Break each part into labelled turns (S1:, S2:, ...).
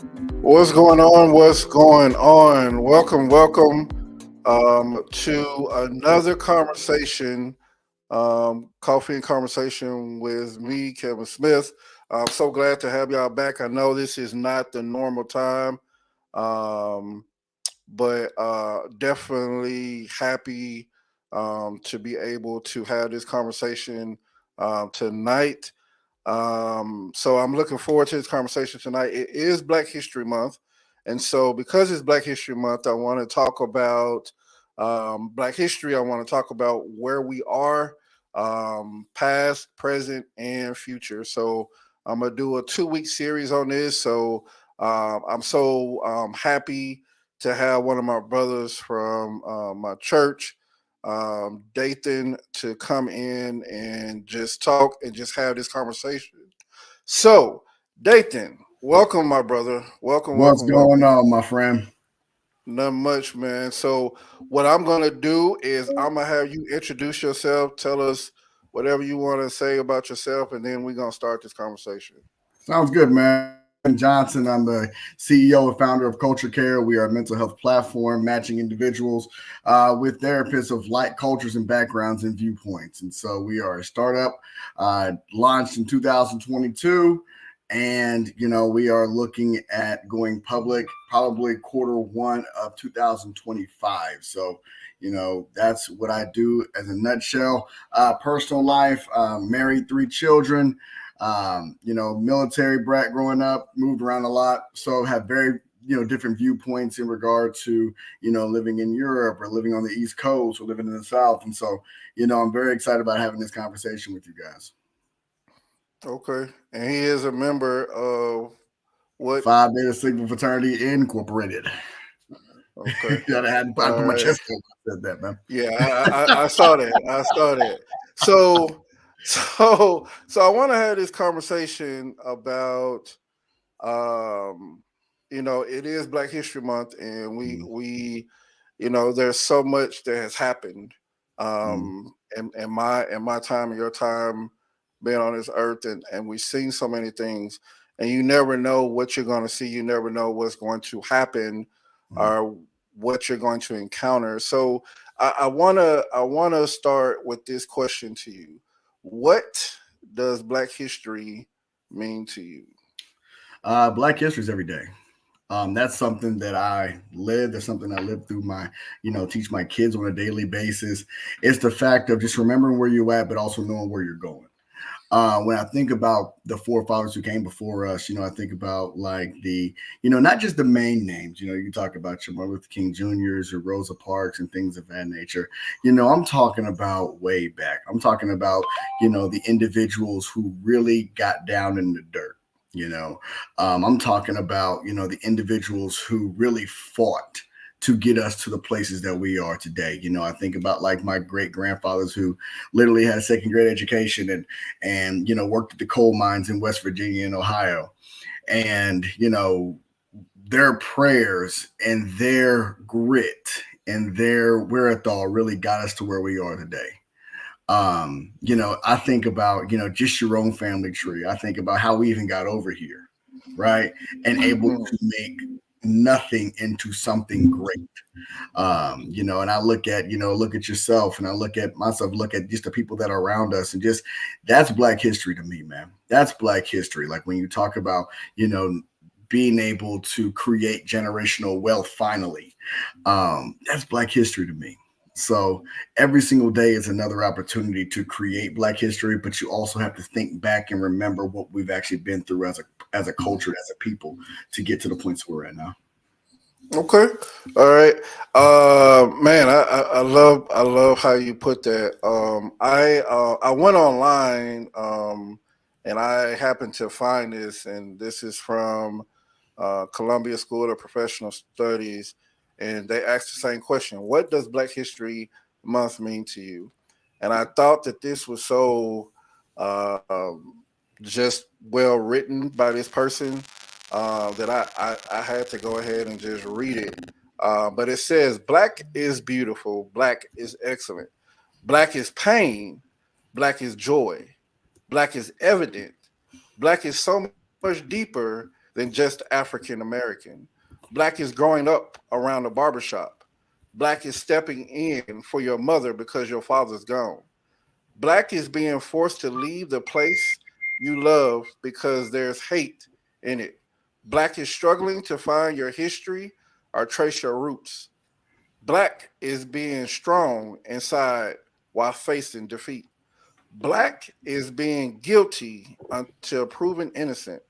S1: What's going on? What's going on? Welcome to another conversation, coffee and conversation with me, Kevin Smith. I'm so glad to have y'all back. I know this is not the normal time, um, but definitely happy to be able to have this conversation tonight. So I'm looking forward to this conversation tonight. It is Black History Month. And so, because it's Black History Month, I want to talk about Black history. I want to talk about where we are, past, present, and future. So, I'm going to do a 2 week series on this. So, I'm so happy to have one of my brothers from my church, Dathan, to come in and just talk and just have this conversation. So, Dathan, welcome, my brother. Welcome,
S2: What's
S1: welcome,
S2: going
S1: welcome.
S2: on, my friend?
S1: Not much, man. So, what I'm gonna do is I'm gonna have you introduce yourself, tell us whatever you want to say about yourself, and then we're gonna start this conversation.
S2: Sounds good, man. I'm Kevin Johnson. I'm the CEO and founder of Culture Care. We are a mental health platform matching individuals with therapists of like cultures and backgrounds and viewpoints. And so we are a startup launched in 2022. And, we are looking at going public probably quarter 1 of 2025. So, that's what I do as a nutshell. Personal life, married, 3 children. Military brat growing up, moved around a lot, so have very different viewpoints in regard to living in Europe or living on the East Coast or living in the South, and so I'm very excited about having this conversation with you guys.
S1: Okay, and he is a member of what?
S2: Phi Beta Sigma Fraternity Incorporated.
S1: Okay,
S2: I
S1: all
S2: put my
S1: right.
S2: chest out. I said that, man.
S1: Yeah, I saw that. I saw that. So, so I want to have this conversation about um it is Black History Month, and there's so much that has happened
S2: Mm-hmm.
S1: in my time and your time being on this earth, and we've seen so many things, and you never know what you're going to see. You never know what's going to happen or what you're going to encounter. So I want to start with this question to you: what does Black history mean to you?
S2: Black History is every day. That's something that I live. That's something I live through my, teach my kids on a daily basis. It's the fact of just remembering where you're at, but also knowing where you're going. When I think about the forefathers who came before us, I think about like not just the main names. You talk about your Martin Luther King Jr.'s or Rosa Parks and things of that nature. I'm talking about way back. I'm talking about, the individuals who really got down in the dirt. You know, I'm talking about, the individuals who really fought to get us to the places that we are today. I think about like my great grandfathers who literally had a second grade education and worked at the coal mines in West Virginia and Ohio, and their prayers and their grit and their wherewithal really got us to where we are today. I think about just your own family tree. I think about how we even got over here, right, and able
S1: Mm.
S2: to make nothing into something great. And I look at yourself and I look at myself, look at just the people that are around us, and just that's Black history to me, man. That's Black history. Like when you talk about, being able to create generational wealth finally, that's Black history to me. So every single day is another opportunity to create Black history, but you also have to think back and remember what we've actually been through as a culture, as a people, to get to the points we're at now.
S1: Okay. All right. Man, I love how you put that. I went online, and I happened to find this, and this is from Columbia School of Professional Studies, and they asked the same question: what does Black History Month mean to you? And I thought that this was so just well written by this person, that I had to go ahead and just read it. But it says, Black is beautiful, Black is excellent, Black is pain, Black is joy, Black is evident, Black is so much deeper than just African American. Black is growing up around the barbershop. Black is stepping in for your mother because your father's gone. Black is being forced to leave the place you love because there's hate in it. Black is struggling to find your history or trace your roots. Black is being strong inside while facing defeat. Black is being guilty until proven innocent.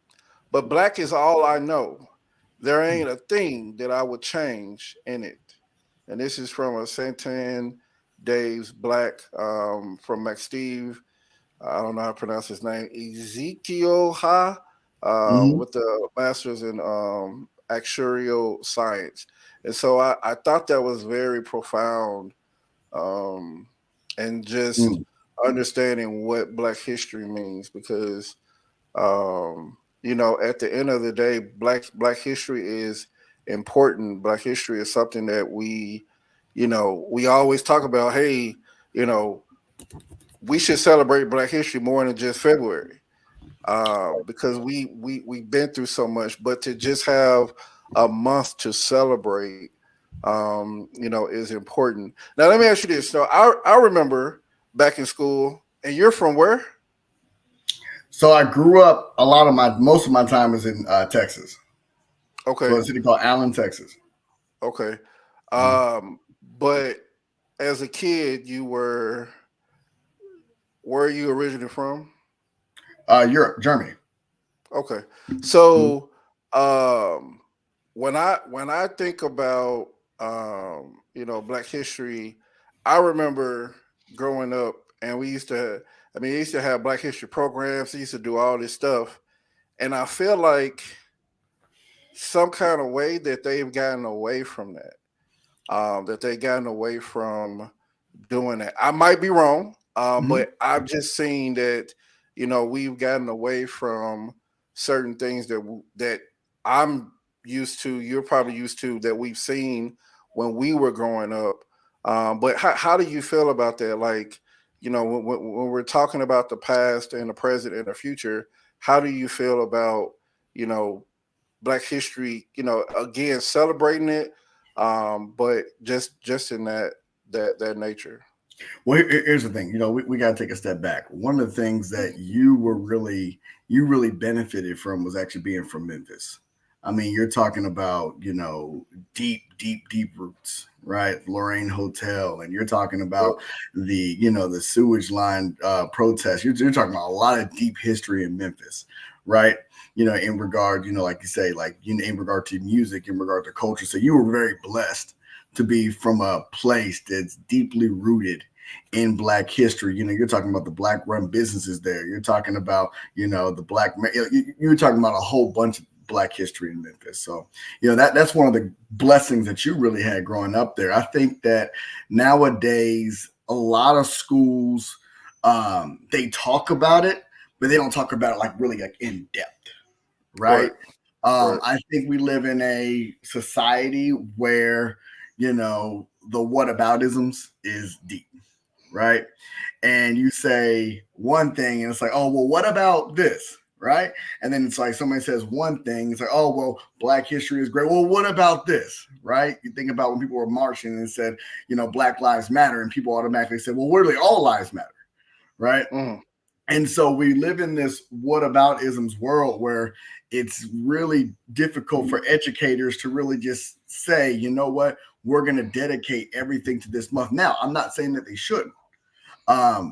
S1: But black is all I know. There ain't a thing that I would change in it. And this is from a Santan Dave's Black from McSteve. I don't know how to pronounce his name. Ezekiel Ha
S2: Mhm.
S1: with the master's in actuarial science. And so I thought that was very profound, um, and just
S2: Mm.
S1: understanding what Black history means because at the end of the day, Black history is important. Black history is something that we always talk about. Hey, you know, we should celebrate Black history more than just February, because we've been through so much. But to just have a month to celebrate, is important. Now, let me ask you this. So I remember back in school, and you're from where?
S2: So I grew up. Most of my time was in Texas. So
S1: Okay,
S2: a city called Allen, Texas.
S1: okay.
S2: Mhm.
S1: Um, but as a kid, where are you originally from?
S2: Europe, Germany.
S1: Okay,
S2: Mhm.
S1: so um, when I think about Black history, I remember growing up, and we used to. I mean, they used to have Black history programs. They used to do all this stuff, and I feel like some kind of way that they've gotten away from that. That they've gotten away from doing that. I might be wrong,
S2: Mhm.
S1: but I've just seen that we've gotten away from certain things that I'm used to. You're probably used to that we've seen when we were growing up. But how do you feel about that? Like, when we're talking about the past and the present and the future, how do you feel about you know Black history? Again, celebrating it, but just in that nature.
S2: Well, here's the thing. We got to take a step back. One of the things that you really benefited from was actually being from Memphis. I mean, you're talking about deep, deep, deep roots, right? Lorraine Hotel, and you're talking
S1: Yep.
S2: about the sewage line protest. You're talking about a lot of deep history in Memphis, right? In regard, like you say, like in regard to music, in regard to culture. So you were very blessed to be from a place that's deeply rooted in Black history. You're talking about the Black run businesses there. You're talking about, the Black, you're talking about a whole bunch of Black history in Memphis. So, that's one of the blessings that you really had growing up there. I think that nowadays, a lot of schools, they talk about it, but they don't talk about it like really like in depth, right?
S1: Right. Right.
S2: I think we live in a society where, the whataboutisms is deep, right? And you say one thing, and it's like, oh, well, what about this? Right. And then it's like somebody says one thing, it's like, oh, well, Black history is great. Well, what about this? Right. You think about when people were marching and said, Black Lives Matter, and people automatically said, well, really, all lives matter. Right.
S1: Mm.
S2: And so we live in this whataboutisms world where it's really difficult for educators to really just say, you know what, we're going to dedicate everything to this month. Now, I'm not saying that they shouldn't.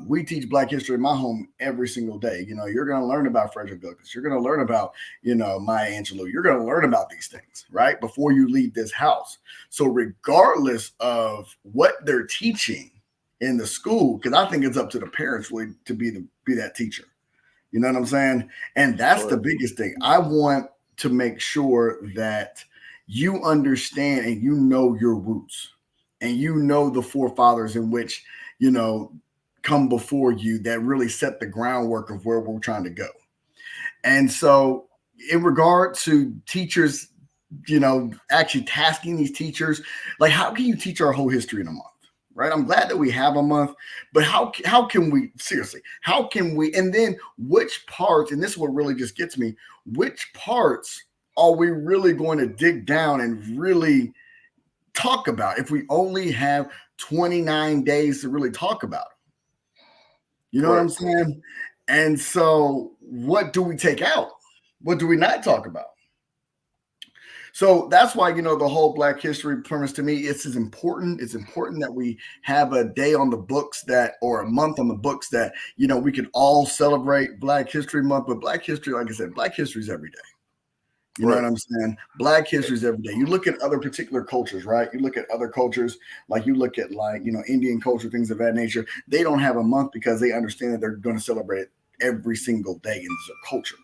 S2: We teach Black history in my home every single day. You're going to learn about Frederick Douglass. You're going to learn about, Maya Angelou. You're going to learn about these things, right? Before you leave this house. So regardless of what they're teaching in the school, because I think it's up to the parents really to be that teacher. You know what I'm saying? And that's the
S1: Right.
S2: biggest thing. I want to make sure that you understand and you know your roots and you know the forefathers in which, you know, come before you that really set the groundwork of where we're trying to go. And so, in regard to teachers, actually tasking these teachers, like how can you teach our whole history in a month? Right. I'm glad that we have a month, but how can we seriously? How can we? And then which parts? And this is what really just gets me. Which parts are we really going to dig down and really talk about if we only have 29 days to really talk about it? You know what
S1: Right.
S2: I'm saying? And so, what do we take out? What do we not talk about? So that's why, the whole Black History premise to me, it's as important. It's important that we have a day on the books or a month on the books that, we can all celebrate Black History Month. But Black History, like I said, Black History is every day. You know
S1: Right.
S2: what I'm saying? Black history is every day. You look at other particular cultures, right? You look at other cultures, like you look at Indian culture, things of that nature. They don't have a month because they understand that they're going to celebrate it every single day in their culture,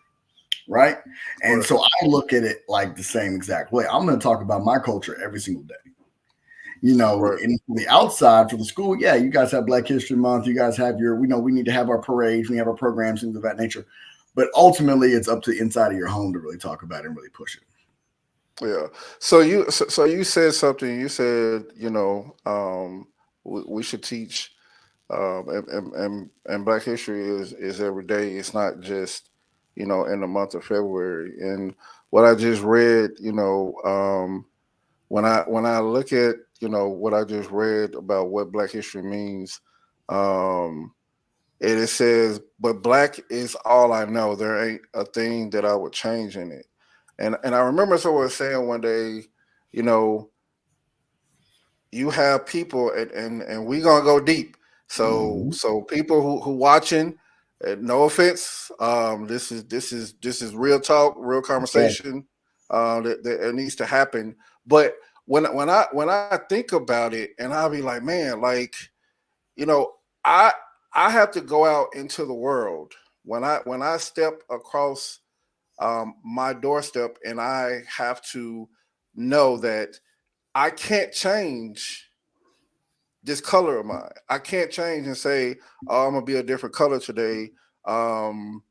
S2: right? And
S1: Right.
S2: so I look at it like the same exact way. I'm going to talk about my culture every single day.
S1: Right.
S2: And from the outside, for the school, yeah, you guys have Black History Month. You guys have we need to have our parades. We have our programs, things of that nature. But ultimately, it's up to the inside of your home to really talk about it and really push it.
S1: Yeah. So you said something. You said we should teach and Black History is every day. It's not just in the month of February. And what I just read, when I look at what I just read about what Black History means, um, it says, "But Black is all I know. There ain't a thing that I would change in it." And I remember someone saying one day, you know, you have people, and we gonna go deep. So
S2: Mm-hmm.
S1: so people who watching, no offense, this is real talk, real
S2: Okay.
S1: conversation, that it needs to happen. But when I think about it, and I'll be like, man, like you know, I I have to go out into the world when I step across my doorstep, and I have to know that I can't change this color of mine. I can't change and say, "Oh, I'm gonna be a different color today," um,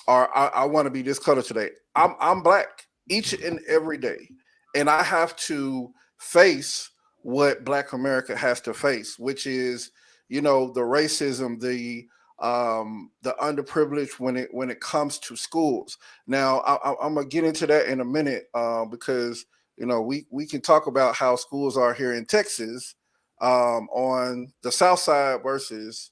S1: or "I want to be this color today." I'm black each and every day, and I have to face what Black America has to face, which is, the racism, the underprivileged when it comes to schools. Now, I'm gonna get into that in a minute, because we can talk about how schools are here in Texas, on the south side versus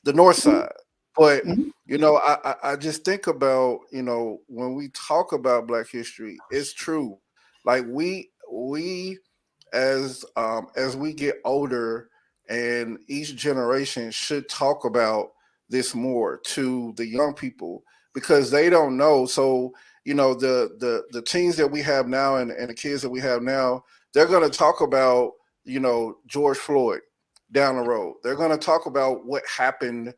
S1: the north side. But
S2: Mm-hmm.
S1: I just think about when we talk about Black history, it's true. Like we as we get older, and each generation should talk about this more to the young people, because they don't know. So the teens that we have now, and the kids that we have now, they're going to talk about George Floyd down the road. They're going to talk about what happened,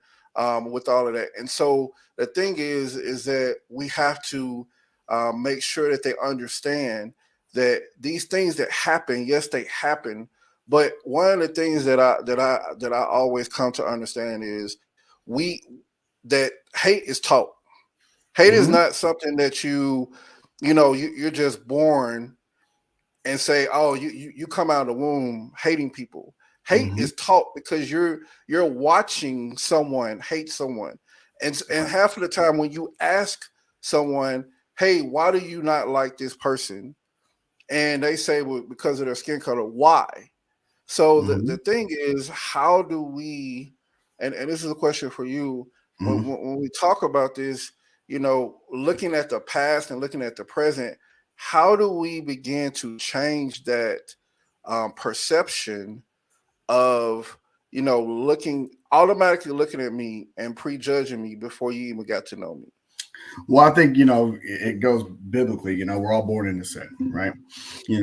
S1: with all of that. And so the thing is that we have to make sure that they understand that these things that happen, yes, they happen. But one of the things that I always come to understand is we that hate is taught. Hate is
S2: Mm-hmm.
S1: not something that you're just born and say, "Oh, you come out of the womb hating people." Hate
S2: Mm-hmm.
S1: is taught because you're watching someone hate someone, and
S2: Right.
S1: half of the time when you ask someone, "Hey, why do you not like this person?" and they say, "Well, because of their skin color." Why? So the
S2: Mm-hmm.
S1: the thing is, how do we? And this is a question for you. When,
S2: Mm-hmm.
S1: when when we talk about this, looking at the past and looking at the present, how do we begin to change that perception of looking automatically looking at me and prejudging me before you even got to know me?
S2: Well, I think it goes biblically. We're all born into sin, right? We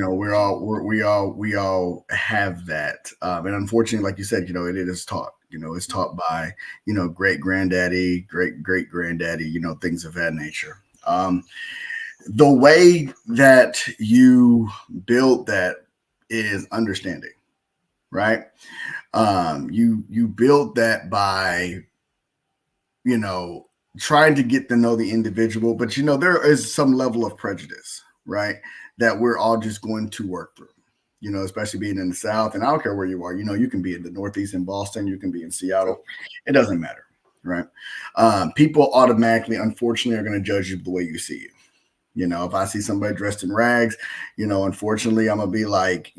S2: all have that, and unfortunately, like you said, it is taught. It's taught by great granddaddy, great great granddaddy, things of that nature. The way that you build that is understanding, right? You build that by you know, trying to get to know the individual, but there is some level of prejudice, right? That we're all just going to work through. Especially being in the South, and I don't care where you are. You can be in the Northeast in Boston, you can be in
S1: Yep.
S2: Seattle. It doesn't matter, right? People automatically, unfortunately, are going to judge you the way you see you, You know, if I see somebody dressed in rags, you know, unfortunately, I'm gonna be like,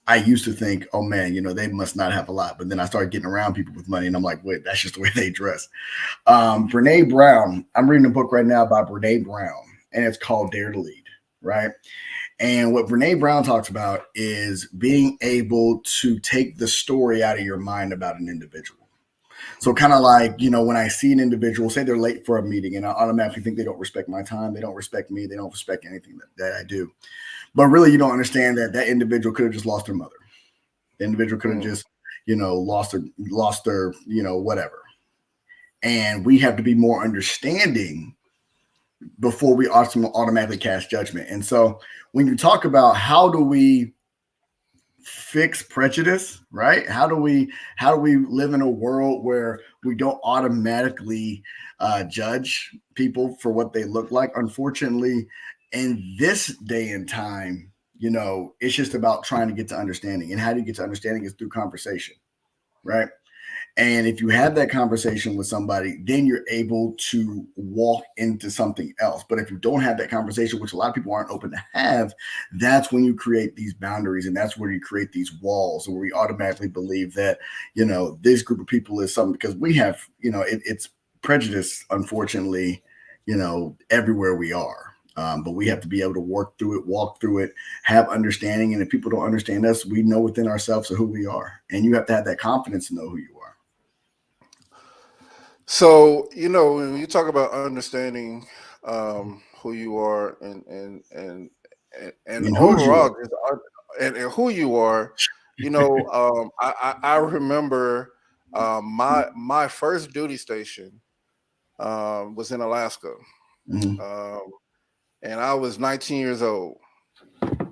S2: I used to think, oh man, you know, they must not have a lot. But then I started getting around people with money, and I'm like, wait, that's just the way they dress. Brene Brown, I'm reading a book right now by Brene Brown, and it's called Dare to Lead, right? And what Brene Brown talks about is being able to take the story out of your mind about an individual. So kind of like, you know, when I see an individual, say they're late for a meeting, and I automatically think they don't respect my time, they don't respect me, they don't respect anything that I do. But really, you don't understand that that individual could have just lost their mother. The individual could have just, you know, lost their, you know, whatever. And we have to be more understanding before we automatically cast judgment. And so when you talk about how do we fix prejudice, right? How do we live in a world where we don't automatically judge people for what they look like? Unfortunately, in this day and time, you know, it's just about trying to get to understanding. And how do you get to understanding is through conversation, right? And if you have that conversation with somebody, then you're able to walk into something else. But if you don't have that conversation, which a lot of people aren't open to have, that's when you create these boundaries, and that's where you create these walls where we automatically believe that, you know, this group of people is something, because we have, you know, it's prejudice, unfortunately, you know, everywhere we are. But we have to be able to work through it, walk through it, have understanding. And if people don't understand us, we know within ourselves who we are. And you have to have that confidence to know who you are.
S1: So, you know, when you talk about understanding who you are and
S2: And whose you
S1: overall
S2: are.
S1: and who you are, you know, I remember my first duty station was in Alaska,
S2: Mhm.
S1: um, and I was 19 years old.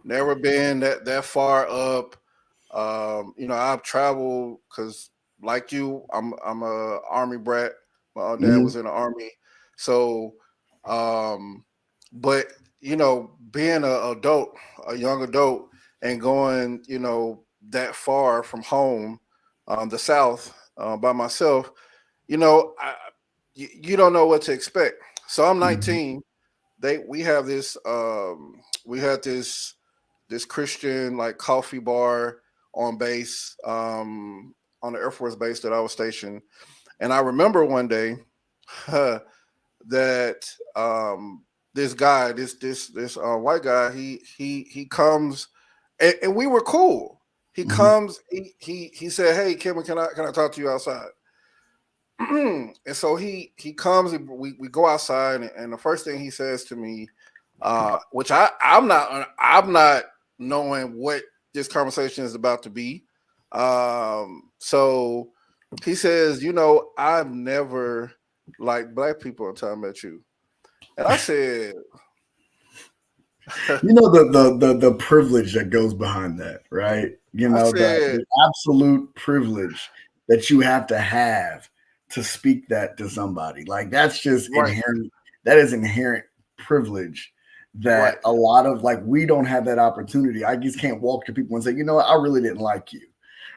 S1: Never been that far up. You know, I've traveled because, like you, I'm a army brat. My dad
S2: Mhm.
S1: was in the army, so um, but you know, being a young adult, and going, you know, that far from home, the South, by myself, you know, you don't know what to expect. So I'm
S2: Mhm.
S1: 19. We have this we had this Christian like coffee bar on base, on the Air Force base that I was stationed. And I remember one day that this guy, this white guy, he comes, and we were cool. He
S2: Mhm.
S1: comes, he said, "Hey, Kim, can I talk to you outside?" And so he comes, and we go outside, and the first thing he says to me, which I'm not knowing what this conversation is about to be. So he says, "You know, I've never liked black people until I met you." And I said,
S2: You know the privilege that goes behind that, right? You
S1: I
S2: know
S1: said,
S2: the absolute privilege that you have to speak that to somebody. Like that's just
S1: right,
S2: inherent. That is inherent privilege
S1: right,
S2: that a lot of, like, we don't have that opportunity. I just can't walk to people and say, you know what, I really didn't like you,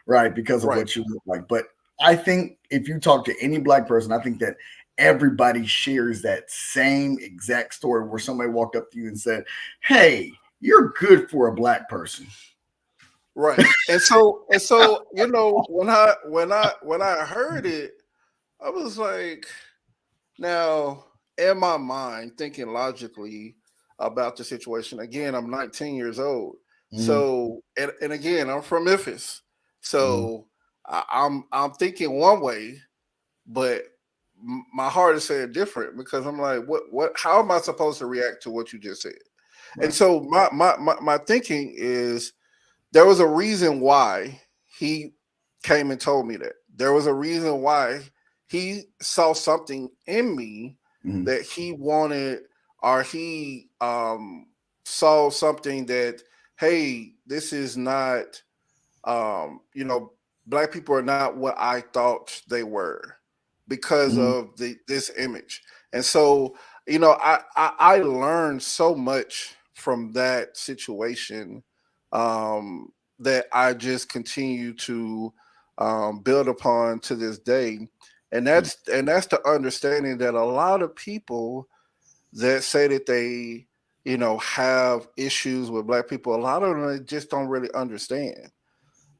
S2: right? Because of
S1: right,
S2: what you look like. But I think if you talk to any black person, I think that everybody shares that same exact story where somebody walked up to you and said, "Hey, you're good for a black person."
S1: right. And so, you know, when I heard it, I was like, now, in my mind, thinking logically about the situation, again, I'm 19 years old.
S2: Mhm,
S1: So, and again, I'm from Memphis.
S2: mhm,
S1: So I'm thinking one way, but my heart is saying different, because I'm like, how am I supposed to react to what you just said? And
S2: right.
S1: so my thinking is, there was a reason why he came and told me that. There was a reason why he saw something in me
S2: Mhm,
S1: that he wanted, or he saw something that, hey, this is not, you know, black people are not what I thought they were, because
S2: mhm,
S1: of this image. And so, you know, I learned so much from that situation, um, that I just continue to build upon to this day. And
S2: yeah,
S1: that's the understanding that a lot of people that say that they, have issues with black people, a lot of them they just don't really understand.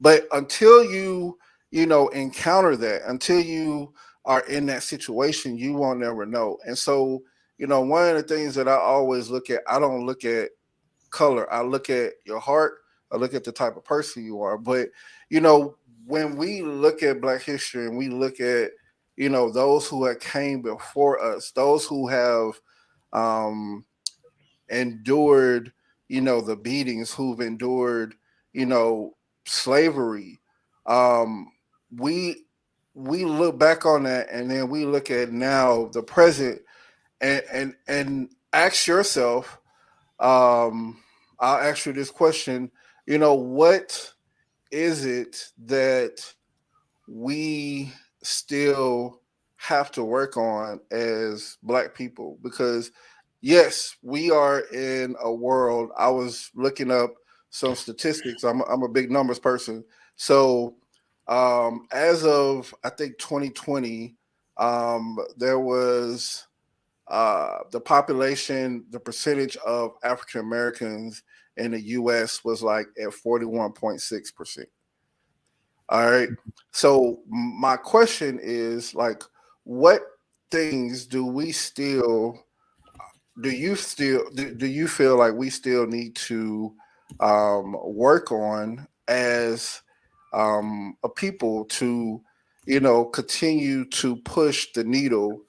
S1: But until you, encounter that, until you are in that situation, you won't never know. And so, one of the things that I always look at, I don't look at color. I look at your heart. I look at the type of person you are. But you know, when we look at Black history and we look at those who have came before us, those who have um, endured the beatings, who've endured you know slavery, um, we we look back on that and then we look at now the present and ask yourself, um, I'll ask you this question. What is it that we still have to work on as Black people? Because, yes, we are in a world. I was looking up some statistics. I'm a big numbers person. So, as of, I think, 2020, there was the population, the percentage of African Americans in the US was like at 41.6%. All right. So my question is like, what things do you feel like we still need to work on as a people to continue to push the needle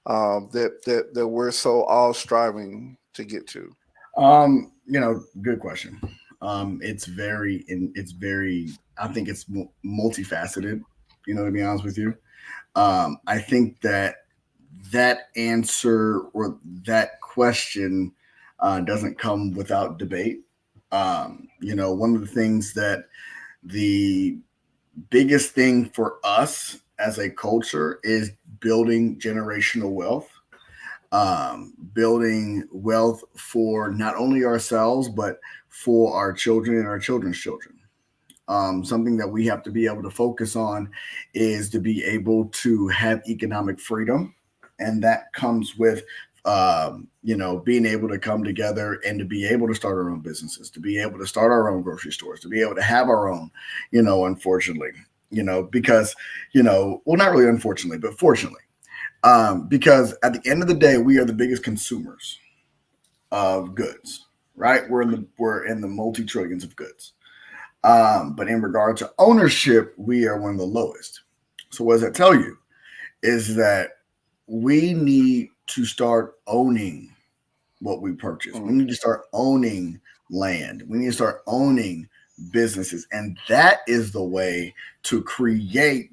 S1: that we're so all striving to get to?
S2: Good question. It's very, I think it's multifaceted, to be honest with you. I think that answer or that question doesn't come without debate. One of the things that the biggest thing for us as a culture is building generational wealth, building wealth for not only ourselves, but for our children and our children's children. Something that we have to be able to focus on is to be able to have economic freedom. And that comes with, being able to come together and to be able to start our own businesses, to be able to start our own grocery stores, to be able to have our own, unfortunately, because, well, not really unfortunately, but fortunately, because at the end of the day, we are the biggest consumers of goods, right? We're in the multi trillions of goods. But in regard to ownership, we are one of the lowest. So what does that tell you? Is that we need to start owning what we purchase. We need to start owning land. We need to start owning businesses. And that is the way to create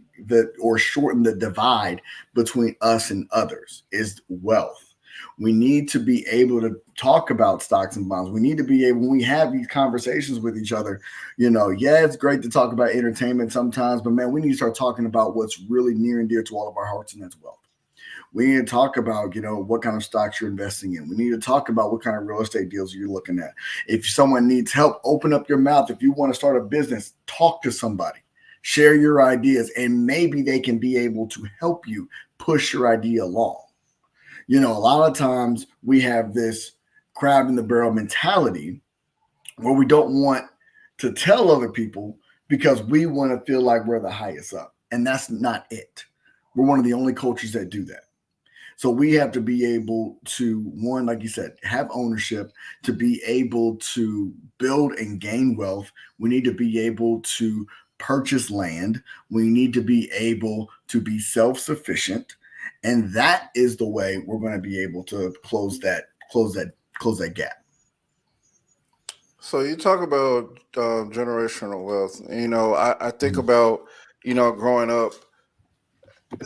S2: or shorten the divide between us and others is wealth. We need to be able to talk about stocks and bonds. We need to be able, when we have these conversations with each other, yeah, it's great to talk about entertainment sometimes, but man, we need to start talking about what's really near and dear to all of our hearts, and that's wealth. We need to talk about, what kind of stocks you're investing in. We need to talk about what kind of real estate deals you're looking at. If someone needs help, open up your mouth. If you want to start a business, talk to somebody, share your ideas, and maybe they can be able to help you push your idea along. A lot of times we have this crab in the barrel mentality where we don't want to tell other people because we want to feel like we're the highest up. And that's not it. We're one of the only cultures that do that. So we have to be able to, one, like you said, have ownership, to be able to build and gain wealth. We need to be able to purchase land. We need to be able to be self-sufficient. And that is the way we're going to be able to close that gap.
S1: So you talk about generational wealth. I think about growing up,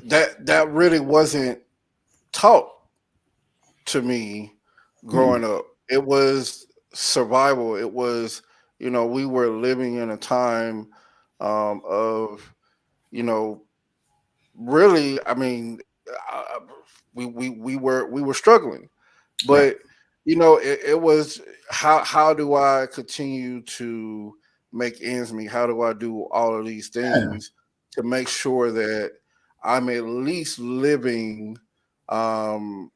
S1: that really wasn't taught to me
S2: Hmm.
S1: growing up. It was survival. It was, we were living in a time of, you know, really. I mean, uh, we were struggling,
S2: Right.
S1: but it was how do I continue to make ends meet? How do I do all of these
S2: Yeah.
S1: things to make sure that I'm at least living um,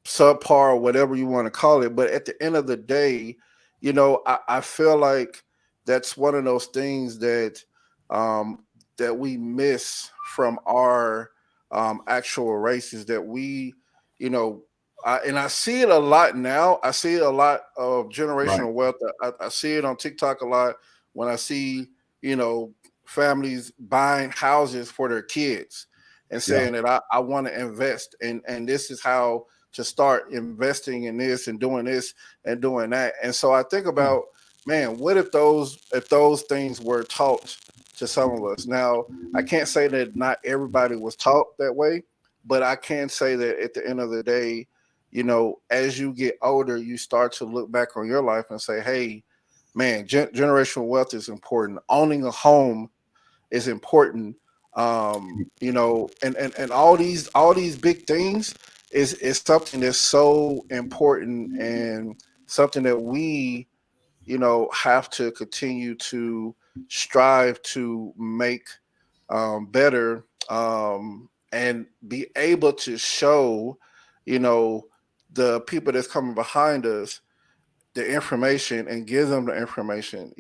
S1: subpar, whatever you want to call it. But at the end of the day, I feel like that's one of those things um, that we miss from our actual races that we, you know, and I see it a lot now. I see a lot of
S2: Right.
S1: generational wealth. I see it on TikTok a lot when I see, you know, families buying houses for their kids and
S2: Yeah.
S1: saying that I want to invest and this is how to start investing in this and doing this and doing that. And so I think about, man, what if those things were taught to some of us? Now, I can't say that not everybody was taught that way, but I can say that at the end of the day, as you get older, you start to look back on your life and say, hey, man, generational wealth is important. Owning a home is important. And all these big things is something that's so important and something that we, have to continue to strive to make better, and be able to show, you know, the people that's coming behind us the information and give them the information,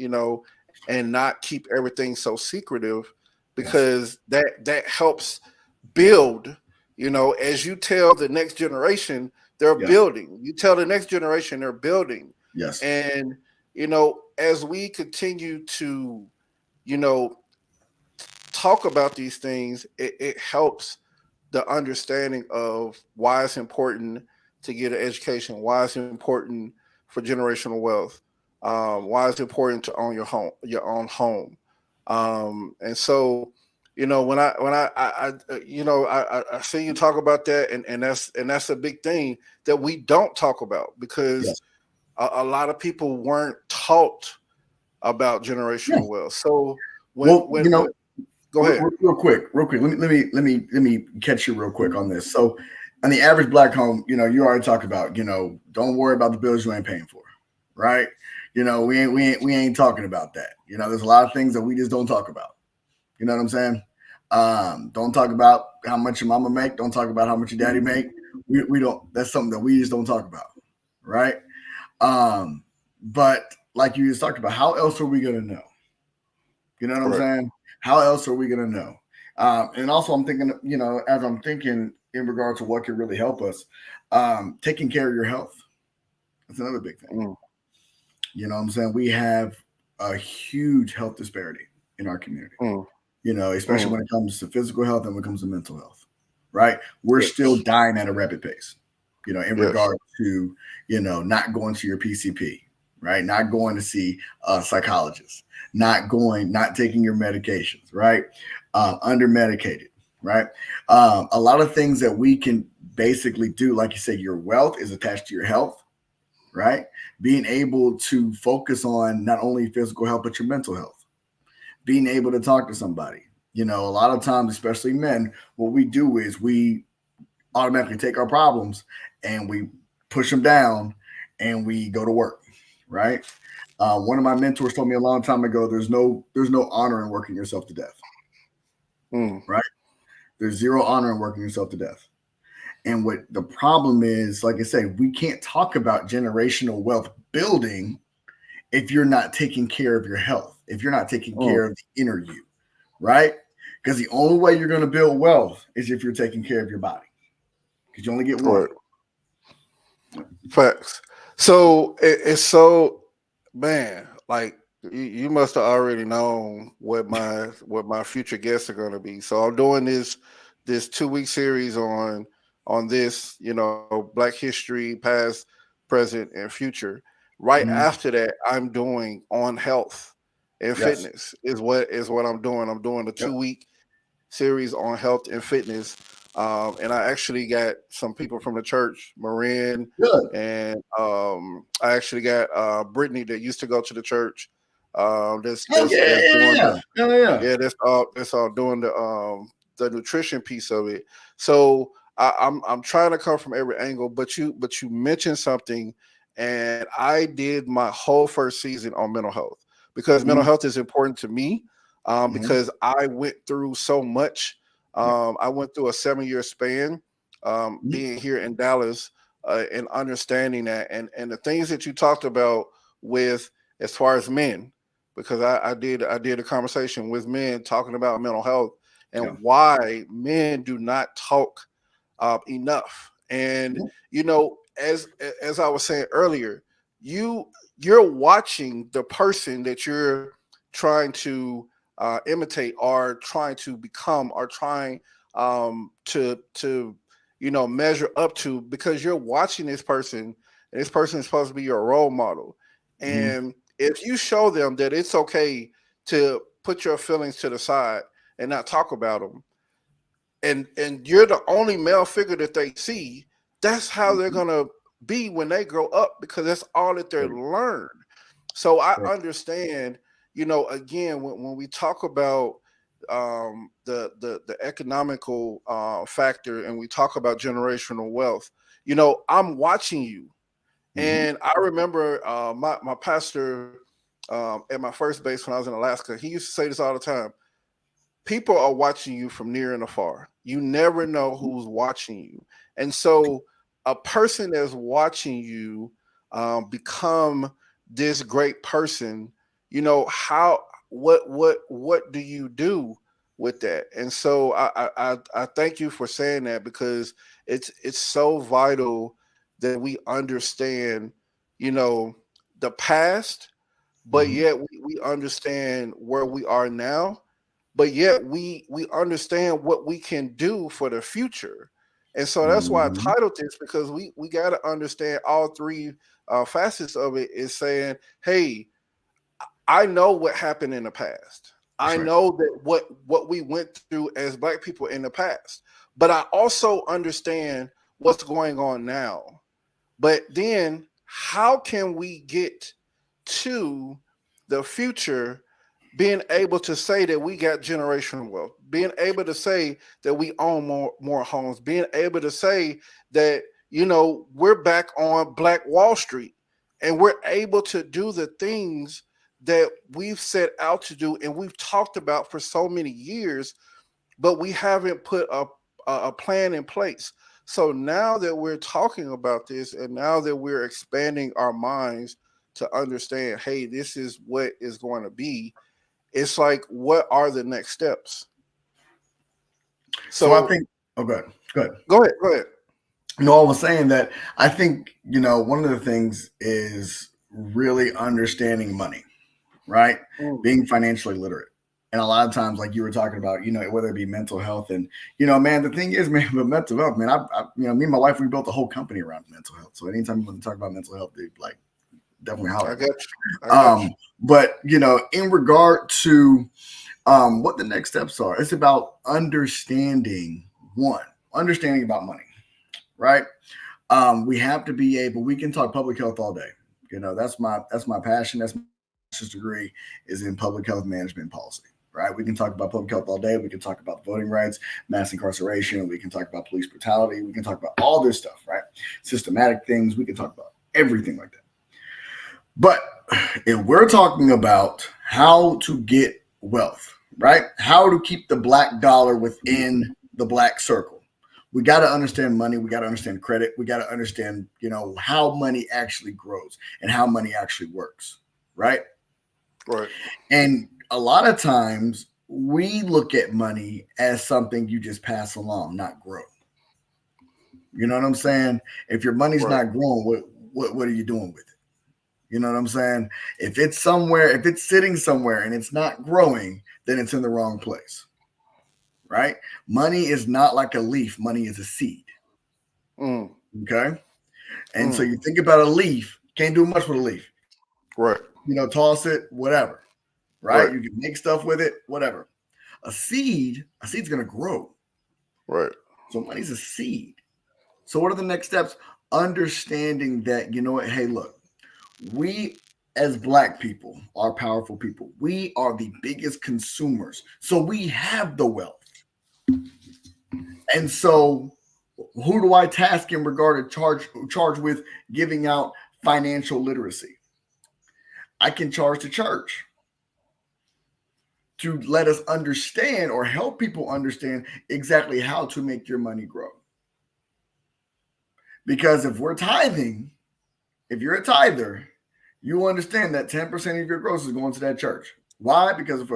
S1: and not keep everything so secretive,
S2: Yes.
S1: because that helps build, as you tell the next generation, they're
S2: Yeah.
S1: building. You tell the next generation they're building.
S2: Yes.
S1: And, as we continue to, you know, talk about these things, it helps the understanding of why it's important to get an education, why it's important for generational wealth, why it's important to own your own home. And so, I see you talk about that, and that's a big thing that we don't talk about, because
S2: Yes.
S1: a lot of people weren't taught about
S2: Yeah.
S1: generational wealth. So
S2: Well,
S1: when go ahead.
S2: real quick. Let me catch you real quick on this. So, on the average black home, you already talked about, don't worry about the bills you ain't paying for, right? We ain't talking about that. There's a lot of things that we just don't talk about. You know what I'm saying? Don't talk about how much your mama make. Don't talk about how much your daddy make. We don't. That's something that we just don't talk about, right? But like you just talked about, how else are we gonna know? You know what I'm
S1: Correct.
S2: saying? How else are we gonna know? And also, I'm thinking, as I'm thinking in regard to what could really help us, taking care of your health. That's another big thing.
S1: Mm,
S2: You know what I'm saying? We have a huge health disparity in our community.
S1: mm,
S2: Especially
S1: mm.
S2: when it comes to physical health and when it comes to mental health, right? We're still
S1: Yes.
S2: dying at a rapid pace, in
S1: Yes.
S2: regard to, not going to your PCP, right? Not going to see a psychologist, not taking your medications, right? Under medicated, right? A lot of things that we can basically do, like you said, your wealth is attached to your health, right? Being able to focus on not only physical health, but your mental health, being able to talk to somebody. A lot of times, especially men, what we do is we automatically take our problems and we push them down and we go to work, right? One of my mentors told me a long time ago, there's no honor in working yourself to death,
S1: Mm,
S2: right? There's zero honor in working yourself to death. And what the problem is, like I said, we can't talk about generational wealth building if you're not taking care of your health, if you're not taking
S1: mm.
S2: care of the inner you, right? Because the only way you're going to build wealth is if you're taking care of your body, because you only get one.
S1: Correct. Facts. So it's so, man, like you must have already known what my future guests are going to be. So I'm doing this 2 week series on this, Black history, past, present, and future. Right
S2: Mhm.
S1: after that, I'm doing on health and
S2: Yes.
S1: fitness is what I'm doing. I'm doing a
S2: Yep.
S1: 2 week series on health and fitness. And I actually got some people from the church, Marin,
S2: Good.
S1: and I actually got Brittany that used to go to the church. That's
S2: Oh
S1: that's
S2: yeah,
S1: that's
S2: yeah,
S1: doing
S2: yeah,
S1: the
S2: yeah, yeah.
S1: yeah that's all doing the nutrition piece of it. So I'm trying to come from every angle, but you mentioned something, and I did my whole first season on mental health, because mental
S2: Mhm,
S1: health is important to me,
S2: mhm.
S1: because I went through so much.
S2: Yep.
S1: I went through a 7-year span,
S2: Mhm.
S1: being here in Dallas, and understanding that, and the things that you talked about with as far as men, because I did a conversation with men talking about mental health
S2: Yeah.
S1: and why men do not talk enough. And you know, as I was saying earlier, you're watching the person that you're trying to imitate or trying to become or trying to you know measure up to, because you're watching this person and this person is supposed to be your role model.
S2: Mhm.
S1: And if you show them that it's okay to put your feelings to the side and not talk about them, and you're the only male figure that they see, that's how they're
S2: Mhm.
S1: gonna be when they grow up, because that's all that they're
S2: Right.
S1: learned. So I
S2: Right.
S1: understand, you know, again, when we talk about the economical factor and we talk about generational wealth, you know, I'm watching you.
S2: Mhm.
S1: And I remember my pastor at my first base when I was in Alaska, he used to say this all the time: people are watching you from near and afar. You never know who's watching you. And so a person that's watching you become this great person, you know, how what do you do with that? And so I thank you for saying that, because it's so vital that we understand, you know, the past, but
S2: Mhm.
S1: yet we understand where we are now, but yet we understand what we can do for the future. And so that's why I
S2: Mhm.
S1: titled this, because we got to understand all three facets of it. Is saying, hey, I know what happened in the past.
S2: That's
S1: I
S2: right.
S1: know that what we went through as Black people in the past, but I also understand what's going on now. But then how can we get to the future being able to say that we got generational wealth, being able to say that we own more homes, being able to say that, you know, we're back on Black Wall Street and we're able to do the things that we've set out to do and we've talked about for so many years, but we haven't put a plan in place. So now that we're talking about this and now that we're expanding our minds to understand, hey, this is what is going to be, it's like, what are the next steps?
S2: So I
S1: So
S2: think, oh, good. Good.
S1: go ahead, go ahead.
S2: No, I was saying that I think, one of the things is really understanding money, right?
S1: Mm,
S2: Being financially literate. And a lot of times, like you were talking about, whether it be mental health and, man, the thing is, man, with mental health, man, me and my wife, we built a whole company around mental health. So anytime you want to talk about mental health, dude, like definitely holler
S1: I
S2: at me.
S1: got you. I got you.
S2: But, in regard to what the next steps are, it's about understanding about money, right? We have to be able. We can talk public health all day. That's my passion. That's my master's degree is in public health management and policy. Right? We can talk about public health all day. We can talk about voting rights, mass incarceration. We can talk about police brutality. We can talk about all this stuff, right? Systematic things. We can talk about everything like that. But if we're talking about how to get wealth, right? How to keep the black dollar within the black circle, we got to understand money. We got to understand credit. We got to understand, how money actually grows and how money actually works, right?
S1: Right.
S2: And a lot of times we look at money as something you just pass along, not grow. You know what I'm saying? If your money's
S1: Right.
S2: not growing, what are you doing with it? You know what I'm saying? If it's sitting somewhere and it's not growing, then it's in the wrong place, right? Money is not like a leaf. Money is a seed.
S1: Mm,
S2: Okay. And so
S1: mm,
S2: you think about a leaf, can't do much with a leaf.
S1: right.
S2: Toss it, whatever, right?
S1: Right.
S2: You can make stuff with it, whatever. A seed's going to grow.
S1: Right.
S2: So money's a seed. So what are the next steps? Understanding that, you know what? Hey, look, we as black people are powerful people. We are the biggest consumers. So we have the wealth. And so who do I task in regard to charge with giving out financial literacy? I can charge the church to let us understand or help people understand exactly how to make your money grow. Because if we're tithing, if you're a tither, you understand that 10% of your gross is going to that church. Why? Because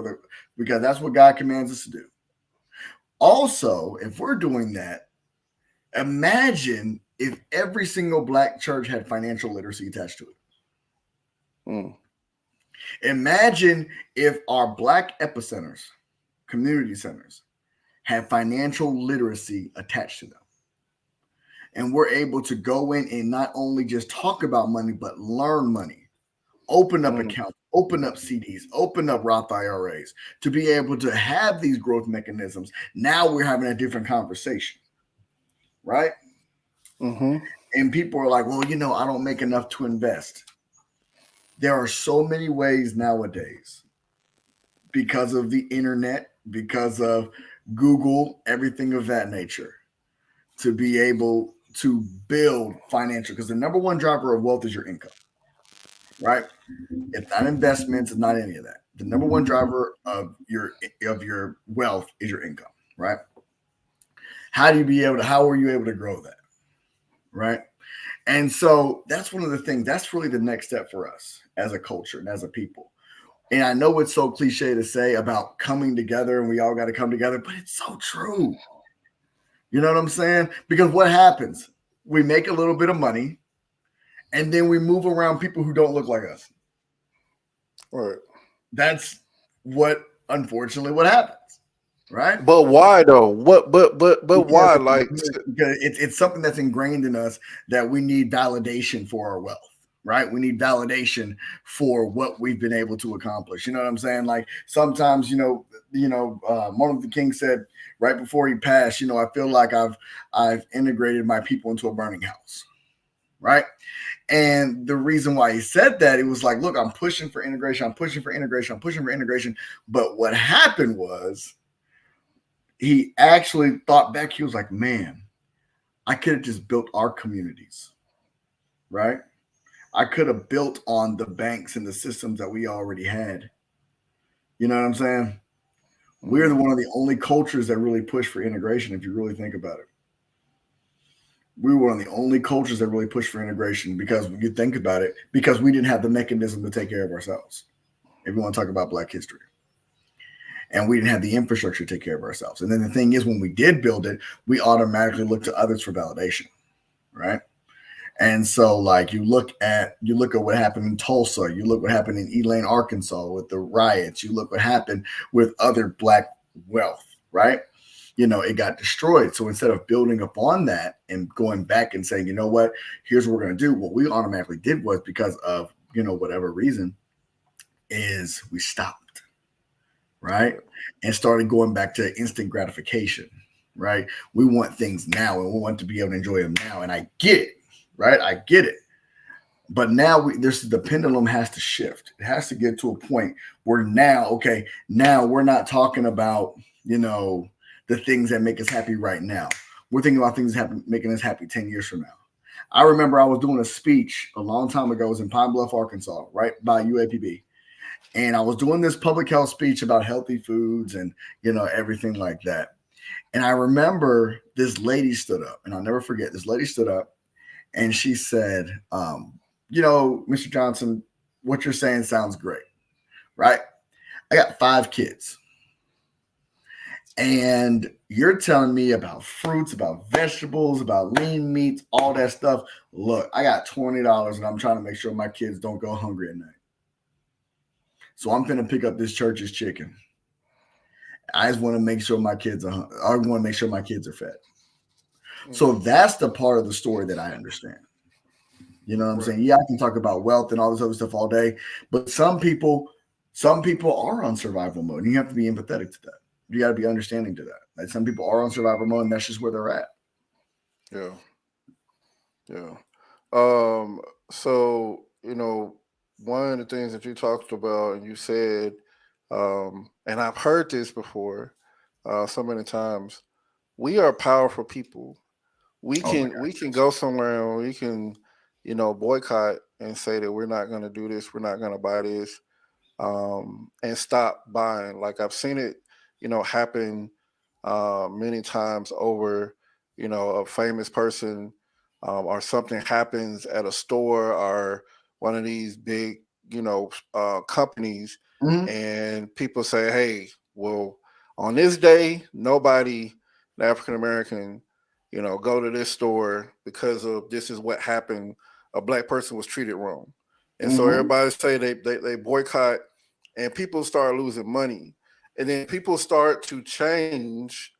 S2: that's what God commands us to do. Also, if we're doing that, imagine if every single black church had financial literacy attached to it.
S1: Mm.
S2: Imagine if our black epicenters, community centers, had financial literacy attached to them. And we're able to go in and not only just talk about money, but learn money, open up accounts, open up CDs, open up Roth IRAs to be able to have these growth mechanisms. Now we're having a different conversation, right?
S1: Mm-hmm.
S2: And people are like, well, I don't make enough to invest. There are so many ways nowadays because of the internet, because of Google, everything of that nature, to be able to build financial, because the number one driver of wealth is your income, right? It's not investments, it's not any of that. The number one driver of your wealth is your income, right? How are you able to grow that, right? And so that's one of the things, that's really the next step for us as a culture and as a people. And I know it's so cliche to say about coming together and we all got to come together, but it's so true. You know what I'm saying? Because what happens? We make a little bit of money and then we move around people who don't look like us.
S1: Right.
S2: That's unfortunately what happens. Right.
S1: But why though? But why? Like,
S2: because it's something that's ingrained in us that we need validation for our wealth. Right. We need validation for what we've been able to accomplish. You know what I'm saying? Like sometimes, Martin Luther King said right before he passed, I feel like I've integrated my people into a burning house. Right. And the reason why he said that, it was like, look, I'm pushing for integration. I'm pushing for integration. I'm pushing for integration. But what happened was he actually thought back. He was like, man, I could have just built our communities. Right. I could have built on the banks and the systems that we already had. You know what I'm saying? We're one of the only cultures that really push for integration, if you really think about it. We were one of the only cultures that really pushed for integration because when you think about it, because we didn't have the mechanism to take care of ourselves. If you want to talk about Black history. And we didn't have the infrastructure to take care of ourselves. And then the thing is, when we did build it, we automatically looked to others for validation. Right. And so, like, you look at what happened in Tulsa, you look what happened in Elaine, Arkansas with the riots, you look what happened with other Black wealth, right? It got destroyed. So instead of building upon that and going back and saying, you know what, here's what we're going to do, what we automatically did was, because of, whatever reason, is we stopped, right? And started going back to instant gratification, right? We want things now and we want to be able to enjoy them now. And I get it. Right. I get it. But now the pendulum has to shift. It has to get to a point where now we're not talking about, the things that make us happy right now. We're thinking about things making us happy 10 years from now. I remember I was doing a speech a long time ago. It was in Pine Bluff, Arkansas, right by UAPB. And I was doing this public health speech about healthy foods and, everything like that. And I remember this lady stood up, and I'll never forget, this lady stood up. And she said, Mr. Johnson, what you're saying sounds great, right? I got 5 kids. And you're telling me about fruits, about vegetables, about lean meats, all that stuff. Look, I got $20 and I'm trying to make sure my kids don't go hungry at night. So I'm going to pick up this church's chicken. I just want to make sure my kids are fed. So that's the part of the story that I understand. You know what I'm saying? Yeah, I can talk about wealth and all this other stuff all day, but some people are on survival mode, and you have to be empathetic to that. You got to be understanding to that. Like some people are on survival mode, and that's just where they're at.
S1: Yeah. Yeah. So, one of the things that you talked about and you said, and I've heard this before so many times, we are powerful people. We can go somewhere and we can, boycott and say that we're not going to do this, we're not going to buy this, and stop buying. Like I've seen it, happen many times over, a famous person or something happens at a store or one of these big, companies,
S2: Mhm.
S1: and people say, "Hey, well, on this day, nobody, African American, go to this store because of this is what happened. A black person was treated wrong," and so
S2: Mhm.
S1: everybody say they boycott, and people start losing money, and then people start to change.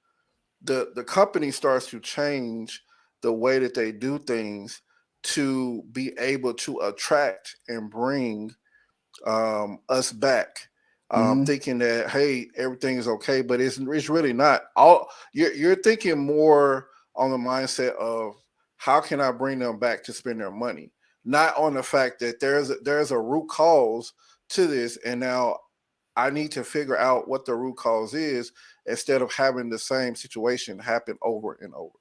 S1: The company starts to change the way that they do things to be able to attract and bring us back,
S2: Mhm.
S1: thinking that, hey, everything is okay, but it's really not. All you're thinking more on the mindset of how can I bring them back to spend their money, not on the fact that there's a root cause to this, and now I need to figure out what the root cause is instead of having the same situation happen over and over.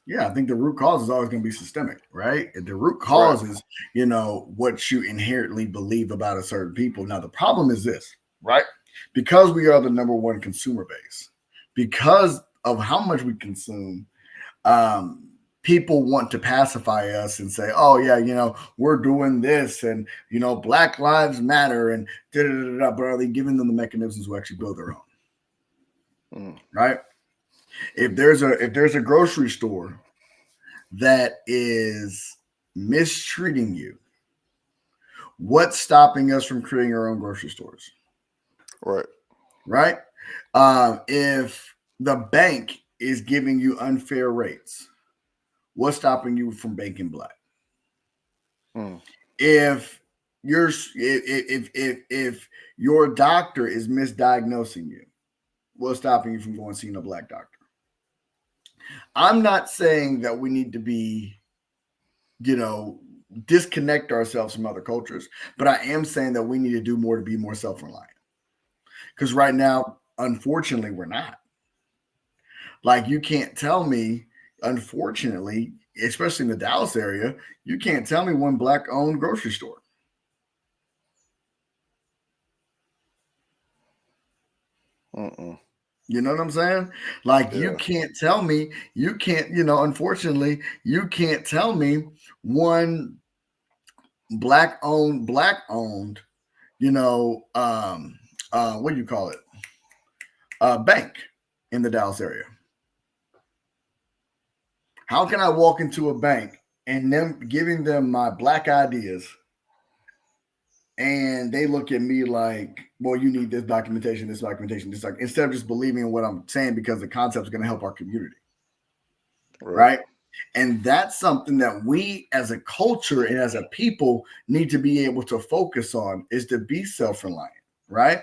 S2: Yeah, I think the root cause is always going to be systemic, right? The root
S1: Right.
S2: cause is, what you inherently believe about a certain people. Now, the problem is this, right? Because we are the number one consumer base, because of how much we consume, um, people want to pacify us and say, "Oh yeah, we're doing this, and Black Lives Matter, and da da da da." But are they giving them the mechanisms to actually build their own,
S1: Mm,
S2: right? If there's a grocery store that is mistreating you, what's stopping us from creating our own grocery stores,
S1: right.
S2: right? If the bank is giving you unfair rates, what's stopping you from banking black?
S1: Mm,
S2: If if your doctor is misdiagnosing you, what's stopping you from going seeing a black doctor? I'm not saying that we need to be, you know, disconnect ourselves from other cultures, but I am saying that we need to do more to be more self-reliant. Because right now, unfortunately, we're not. Like, you can't tell me, unfortunately, especially in the Dallas area, you can't tell me one black owned grocery store.
S1: mm-mm.
S2: You know what I'm saying? Like, you
S1: Yeah.
S2: can't tell me, you can't, unfortunately, you can't tell me one black owned, you know, what do you call it? Bank in the Dallas area. How can I walk into a bank and them giving them my black ideas and they look at me like, well, you need this documentation, this instead of just believing in what I'm saying because the concept is going to help our community,
S1: Right.
S2: right? And that's something that we as a culture and as a people need to be able to focus on is to be self-reliant, right?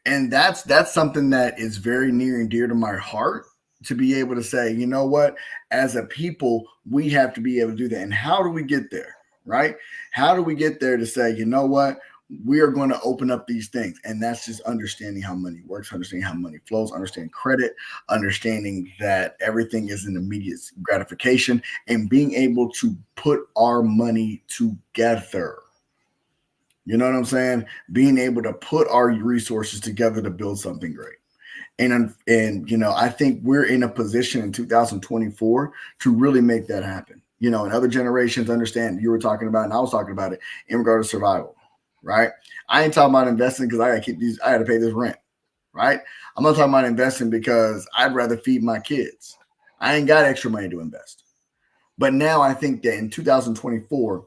S2: And that's something that is very near and dear to my heart to be able to say, you know what, as a people, we have to be able to do that. And how do we get there? Right? How do we get there to say, you know what, we are going to open up these things? And that's just understanding how money works, understanding how money flows, understanding credit, understanding that everything is an immediate gratification, and being able to put our money together. You know what I'm saying? Being able to put our resources together to build something great. And I think we're in a position in 2024 to really make that happen. And other generations understand you were talking about, and I was talking about it in regard to survival, right? I ain't talking about investing because I got to pay this rent, right? I'm not talking about investing because I'd rather feed my kids. I ain't got extra money to invest. But now I think that in 2024,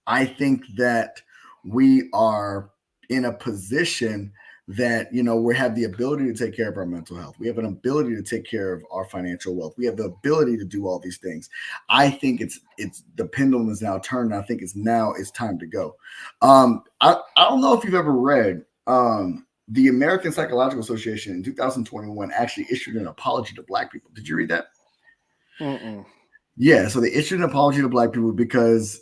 S2: I think that we are in a position that we have the ability to take care of our mental health. We have an ability to take care of our financial wealth. We have the ability to do all these things. I think it's the pendulum is now turned. I think it's time to go. I don't know if you've ever read the American Psychological Association in 2021 actually issued an apology to Black people. Did you read that?
S1: Mm-mm.
S2: Yeah, so they issued an apology to Black people because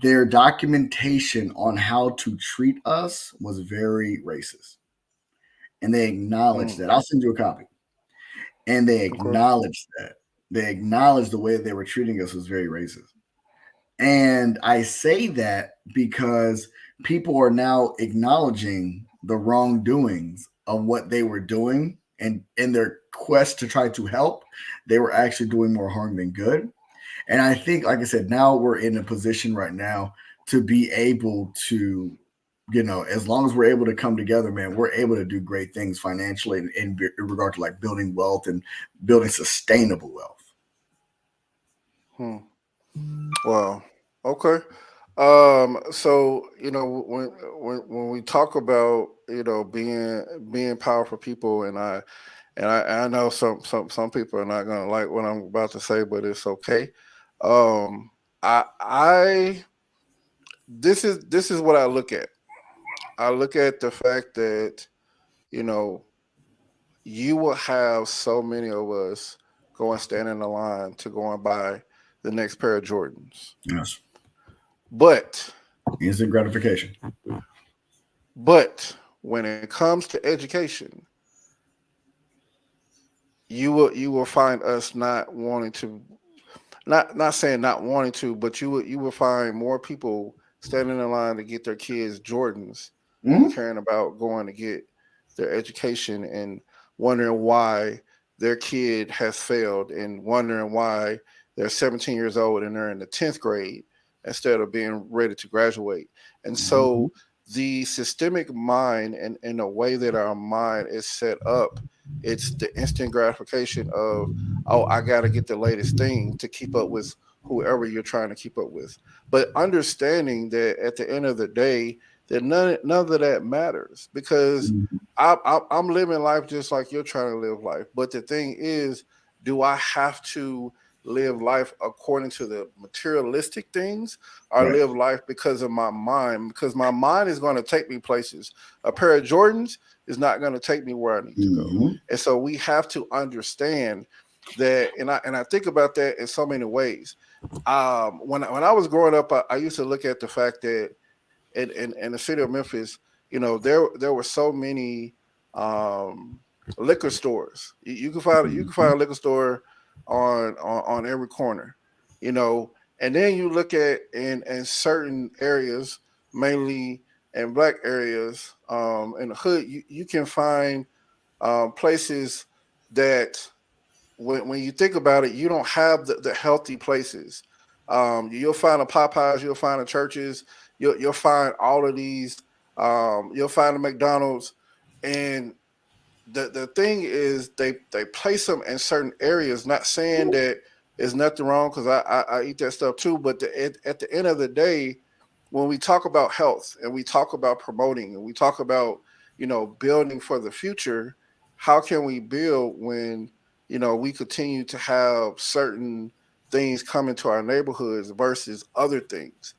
S2: their documentation on how to treat us was very racist. And they acknowledged
S1: Mm.
S2: that. I'll send you a copy. And they
S1: Okay.
S2: acknowledged that. They acknowledged the way they were treating us was very racist. And I say that because people are now acknowledging the wrongdoings of what they were doing And in their quest to try to help, they were actually doing more harm than good. And I think, like I said, now we're in a position right now to be able to, as long as we're able to come together, man, we're able to do great things financially in regard to like building wealth and building sustainable wealth.
S1: Wow. Okay. So when we talk about being powerful people, and I know some people are not gonna like what I'm about to say, but it's okay. Um, I this is what I look at. I look at the fact that you know you will have so many of us go and stand in the line to go and buy the next pair of Jordans,
S2: Yes.
S1: but
S2: Instant gratification.
S1: But when it comes to education, you will find us not wanting to, not saying not wanting to, but you will find more people standing in line to get their kids Jordans than caring about going to get their education and wondering why their kid has failed and wondering why they're 17 years old and they're in the 10th grade instead of being ready to graduate. And so the systemic mind and the way that our mind is set up, it's the instant gratification of, oh, I got to get the latest thing to keep up with whoever you're trying to keep up with. But understanding that at the end of the day, that none of that matters, because I'm living life just like you're trying to live life. But the thing is, do I have to live life according to the materialistic things, or
S2: Right.
S1: live life because of my mind? Because my mind is going to take me places. A pair of Jordans is not going to take me where I need to go. And so we have to understand that, and I think about that in so many ways. When I was growing up, I used to look at the fact that in the city of Memphis, there were so many liquor stores. You can find a liquor store on every corner, and then you look at in certain areas, mainly in black areas, in the hood, you can find places that when you think about it, you don't have the healthy places. You'll find the Popeyes, you'll find the churches, you'll find all of these, you'll find the McDonald's, and the thing is they place them in certain areas. Not saying that there's nothing wrong, because I eat that stuff too, but at the end of the day, when we talk about health and we talk about promoting and we talk about building for the future, how can we build when we continue to have certain things come into our neighborhoods versus other things?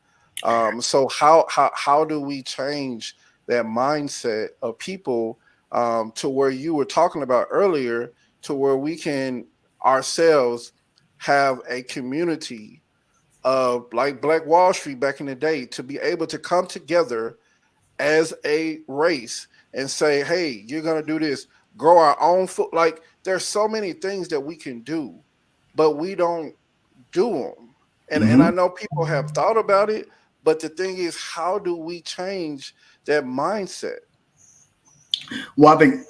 S1: So how do we change that mindset of people, to where you were talking about earlier, to where we can ourselves have a community of like Black Wall Street back in the day, to be able to come together as a race and say, hey, you're going to do this, grow our own food. Like, there's so many things that we can do, but we don't do them. And I know people have thought about it, but the thing is, how do we change that mindset?
S2: Well, I think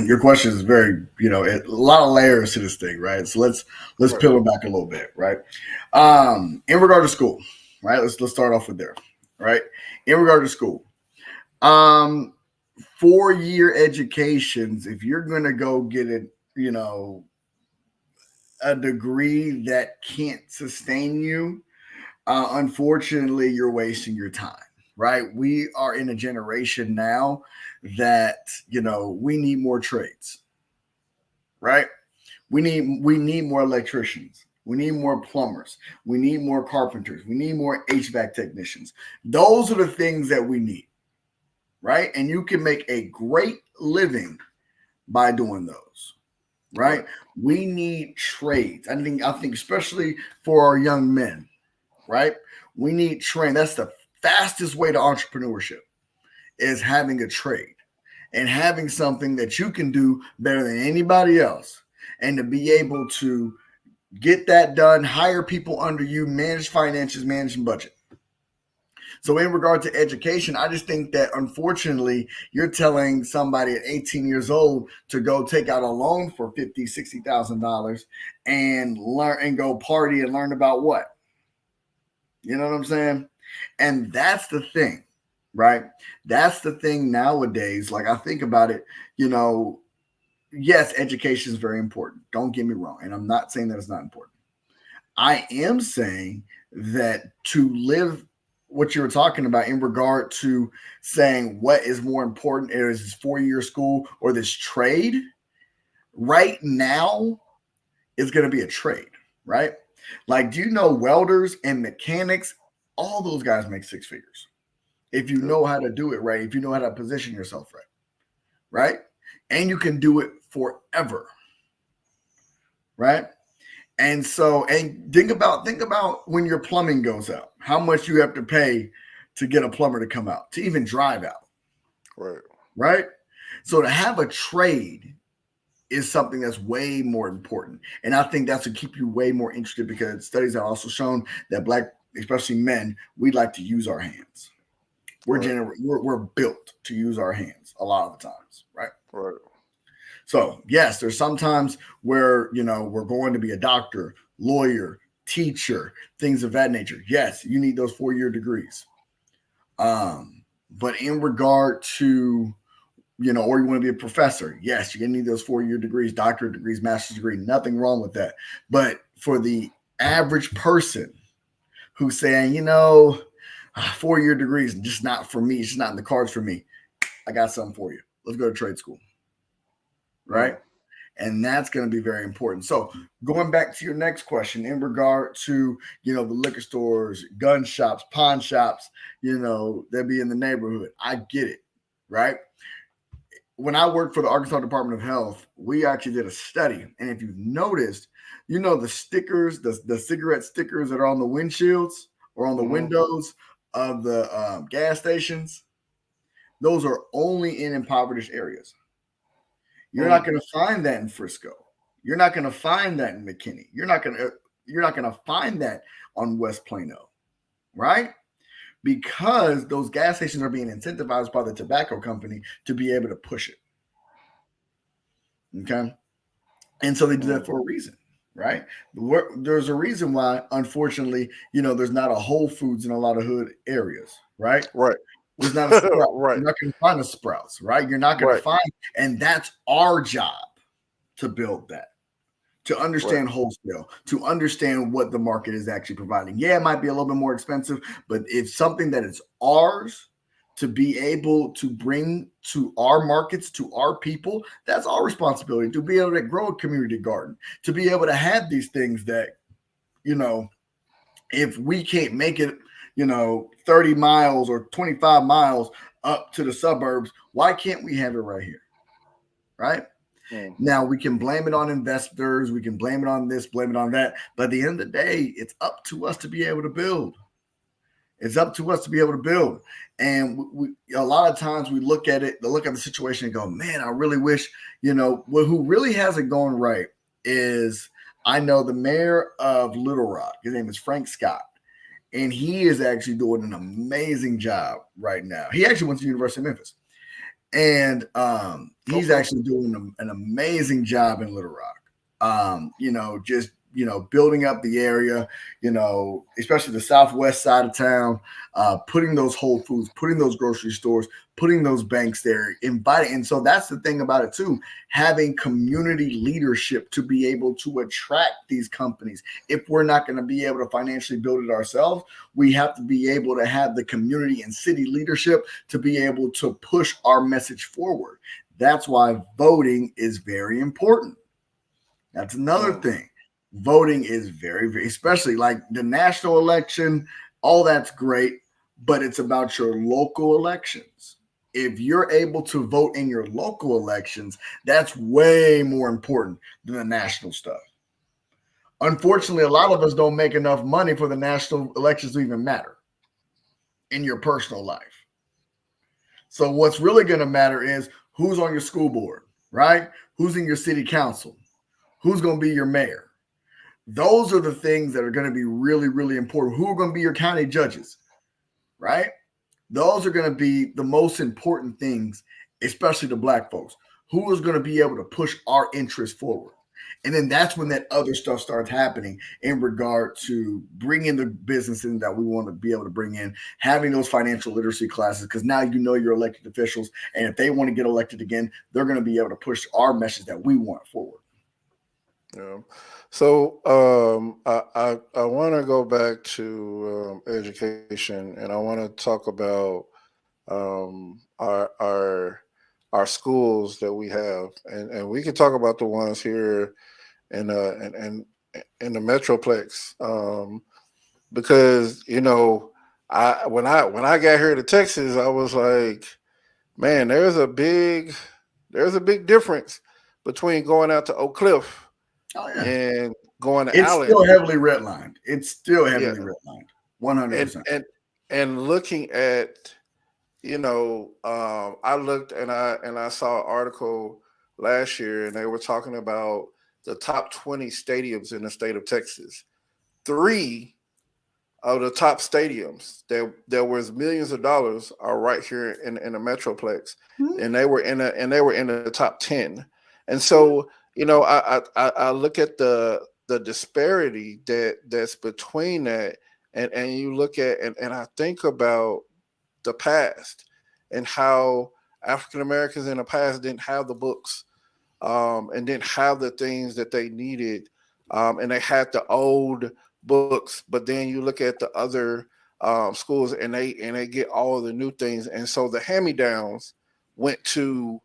S2: your question is very a lot of layers to this thing, right? So let's
S1: Right.
S2: peel it back a little bit, right? In regard to school, right? Let's start off with there, right? In regard to school, 4-year educations. If you're gonna go get a degree that can't sustain you, unfortunately, you're wasting your time, right? We are in a generation now that we need more trades, right? We need more electricians. We need more plumbers. We need more carpenters. We need more HVAC technicians. Those are the things that we need, right? And you can make a great living by doing those, right? We need trades. I think especially for our young men, right? We need trade. That's the fastest way to entrepreneurship, is having a trade and having something that you can do better than anybody else, and to be able to get that done, hire people under you, manage finances, manage budget. So in regard to education, I just think that unfortunately you're telling somebody at 18 years old to go take out a loan for $50,000, $60,000 and learn and go party and learn about what? You know what I'm saying? And that's the thing, right? That's the thing nowadays. Like I think about it, yes, education is very important. Don't get me wrong. And I'm not saying that it's not important. I am saying that to live what you were talking about in regard to saying what is more important, is this 4-year school or this trade, right now is going to be a trade, right? Like, do you know welders and mechanics? All those guys make 6 figures. If you know how to do it right, if you know how to position yourself right, right? And you can do it forever, right? And so, and think about when your plumbing goes out, how much you have to pay to get a plumber to come out, to even drive out.
S1: Right.
S2: Right. So to have a trade is something that's way more important. And I think that's to keep you way more interested, because studies have also shown that Black, especially men, we like to use our hands. We're built to use our hands a lot of the times. Right.
S1: Right.
S2: So yes, there's sometimes where, we're going to be a doctor, lawyer, teacher, things of that nature. Yes, you need those 4-year degrees. But in regard to, or you want to be a professor, yes, you're going to need those 4-year degrees, doctorate degrees, master's degree, nothing wrong with that. But for the average person who's saying, 4-year degrees, just not for me, it's just not in the cards for me, I got something for you. Let's go to trade school. Right. And that's going to be very important. So going back to your next question in regard to, the liquor stores, gun shops, pawn shops, they'll be in the neighborhood. I get it. Right. When I worked for the Arkansas Department of Health, we actually did a study. And if you've noticed, the stickers, the cigarette stickers that are on the windshields or on the windows of the gas stations, those are only in impoverished areas. You're not going to find that in Frisco. You're not going to find that in McKinney. You're not going to find that on West Plano, right? Because those gas stations are being incentivized by the tobacco company to be able to push it. Okay. And so they do that for a reason, right? There's a reason why, unfortunately, there's not a Whole Foods in a lot of hood areas, right?
S1: Right.
S2: There's not a Sprouts.
S1: Right.
S2: You're not going to find a Sprouts, right? You're not going to find, and that's our job to build that, to understand wholesale, to understand what the market is actually providing. Yeah, it might be a little bit more expensive, but it's something that is ours to be able to bring to our markets, to our people. That's our responsibility, to be able to grow a community garden, to be able to have these things that, if we can't make it, 30 miles or 25 miles up to the suburbs, why can't we have it right here? Right? Now, we can blame it on investors. We can blame it on this, blame it on that. But at the end of the day, it's up to us to be able to build. It's up to us to be able to build. And a lot of times we look at the situation and go, man, I really wish, who really has it going right is, I know the mayor of Little Rock. His name is Frank Scott. And he is actually doing an amazing job right now. He actually went to the University of Memphis. And he's actually doing an amazing job in Little Rock. Just building up the area, especially the southwest side of town, putting those Whole Foods, putting those grocery stores, putting those banks there, inviting. And so that's the thing about it too, having community leadership to be able to attract these companies. If we're not going to be able to financially build it ourselves, we have to be able to have the community and city leadership to be able to push our message forward. That's why voting is very important. That's another thing. Voting is very, very, especially like the national election, all that's great, but it's about your local elections. If you're able to vote in your local elections, that's way more important than the national stuff. Unfortunately, a lot of us don't make enough money for the national elections to even matter in your personal life. So what's really going to matter is who's on your school board, right? Who's in your city council? Who's going to be your mayor? Those are the things that are going to be really, really important. Who are going to be your county judges? right? Those are going to be the most important things, especially to black folks. Who is going to be able to push our interests forward? And then that's when that other stuff starts happening in regard to bringing the business in that we want to be able to bring in, having those financial literacy classes, because now you know your elected officials. And if they want to get elected again, they're going to be able to push our message that we want forward.
S1: Yeah. So I want to go back to education, and I want to talk about our schools that we have, and we can talk about the ones here in in the Metroplex, because I when I got here to Texas, I was like, man, there's a big difference between going out to Oak Cliff
S2: Oh yeah,
S1: and going to
S2: it's
S1: Allen.
S2: still heavily redlined. It's still
S1: Yeah,
S2: heavily redlined, 100%.
S1: and looking at, I looked and I saw an article last year, and they were talking about the top 20 stadiums in the state of Texas. Three of the top stadiums that there was millions of dollars are right here in the Metroplex,
S2: Mhm.
S1: and they were in the top 10. And so, I look at the disparity that's between that, and you look at, and I think about the past and how African Americans in the past didn't have the books, and didn't have the things that they needed, and they had the old books. But then you look at the other schools, and they get all of the new things, and so the hand me downs went to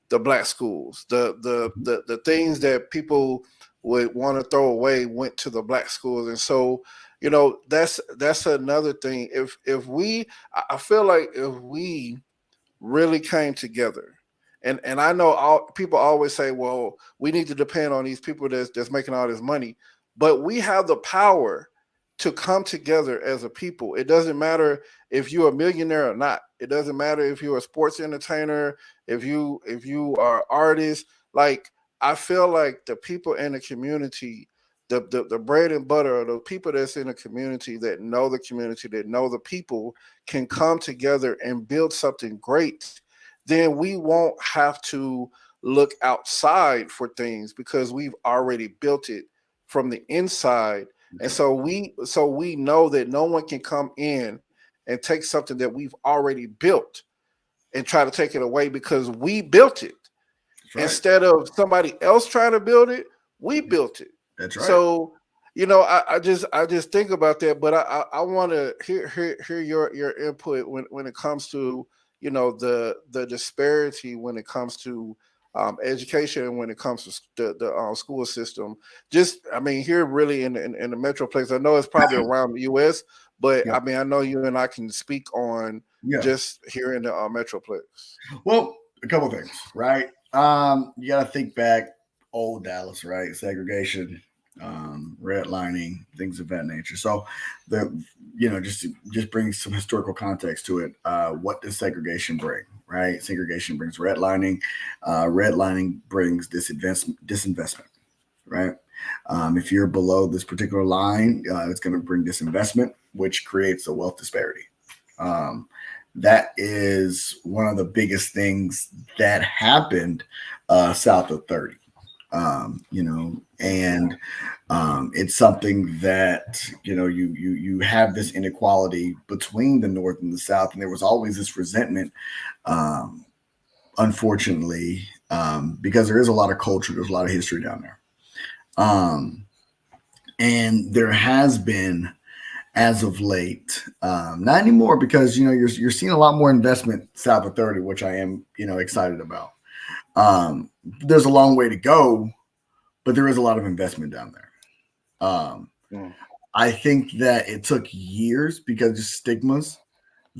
S1: the black schools. The things that people would want to throw away went to the black schools, and so that's another thing. If we, I feel like if we really came together. And I know all people always say, well, we need to depend on these people that's making all this money, but we have the power to come together as a people. It doesn't matter if you're a millionaire or not. It doesn't matter if you're a sports entertainer, if you are artist. Like, I feel like the people in the community, the bread and butter, the people that's in the community, that know the people, can come together and build something great. Then we won't have to look outside for things because we've already built it from the inside.
S2: That's
S1: And
S2: right.
S1: so we know that no one can come in and take something that we've already built and try to take it away, because we built it.
S2: That's right.
S1: Instead of somebody else trying to build it, we built it.
S2: That's right.
S1: So, I just think about that, but I want to hear your input when it comes to, the disparity when it comes to education, and when it comes to the school system. Just, I mean, here really in the Metroplex. I know it's probably around the U.S., but
S2: Yeah.
S1: I mean, I know you and I can speak on
S2: Yeah.
S1: just here in the Metroplex.
S2: Well, a couple things, right? You got to think back, old Dallas, right? Segregation, redlining, things of that nature. So, the just bring some historical context to it. What does segregation bring? Right? Segregation brings redlining. Redlining brings disinvestment. Right? If you're below this particular line, it's going to bring disinvestment, which creates a wealth disparity. Um, that is one of the biggest things that happened south of 30. And it's something that you have this inequality between the North and the South, and there was always this resentment, um, unfortunately, because there is a lot of culture, there's a lot of history down there, um, and there has been as of late. Not anymore because you're seeing a lot more investment south of 30, which I am excited about. There's a long way to go, but there is a lot of investment down there.
S1: Mm.
S2: I think that it took years because of stigmas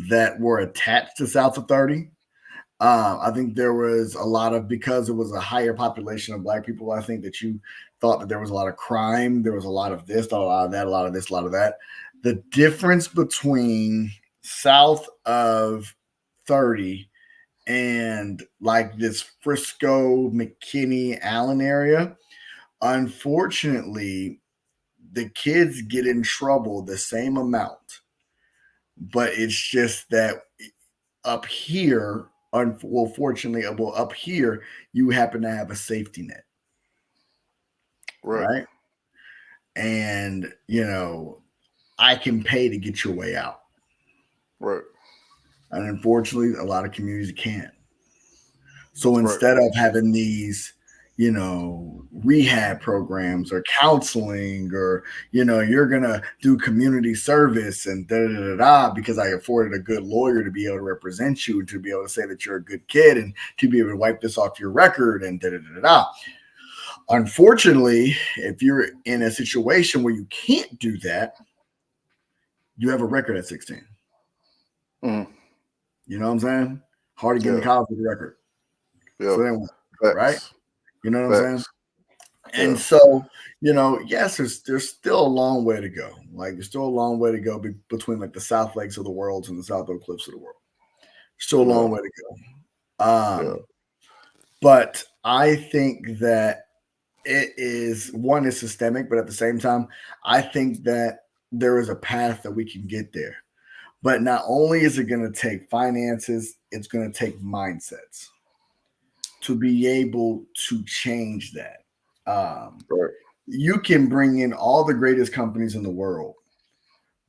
S2: that were attached to south of 30. I think there was a lot of, because it was a higher population of black people. I think that you thought that there was a lot of crime, there was a lot of this, a lot of that, a lot of this, a lot of that. The difference between south of 30 and like this Frisco, McKinney, Allen area, unfortunately, the kids get in trouble the same amount but it's just that up here, fortunately, up here, you happen to have a safety net,
S1: Right.
S2: right? And I can pay to get your way out.
S1: Right.
S2: And unfortunately, a lot of communities can't. So
S1: Right.
S2: instead of having these, rehab programs or counseling, or, you're going to do community service and da da da da, because I afforded a good lawyer to be able to represent you and to be able to say that you're a good kid and to be able to wipe this off your record and da da da da. Unfortunately, if you're in a situation where you can't do that, you have a record at 16.
S1: Mm.
S2: You know what I'm saying? Hard to get into college with a record.
S1: Yeah.
S2: So then, right?
S1: Facts.
S2: You know what I'm saying?
S1: Facts.
S2: And
S1: Yeah.
S2: so, yes, there's still a long way to go. Like there's still a long way to go between like the South Lakes of the world and the South Oak Cliffs of the world. Still a long way to go.
S1: Yeah.
S2: But I think that it is one is systemic, but at the same time, I think that there is a path that we can get there. But not only is it going to take finances, it's going to take mindsets to be able to change that.
S1: Right.
S2: You can bring in all the greatest companies in the world,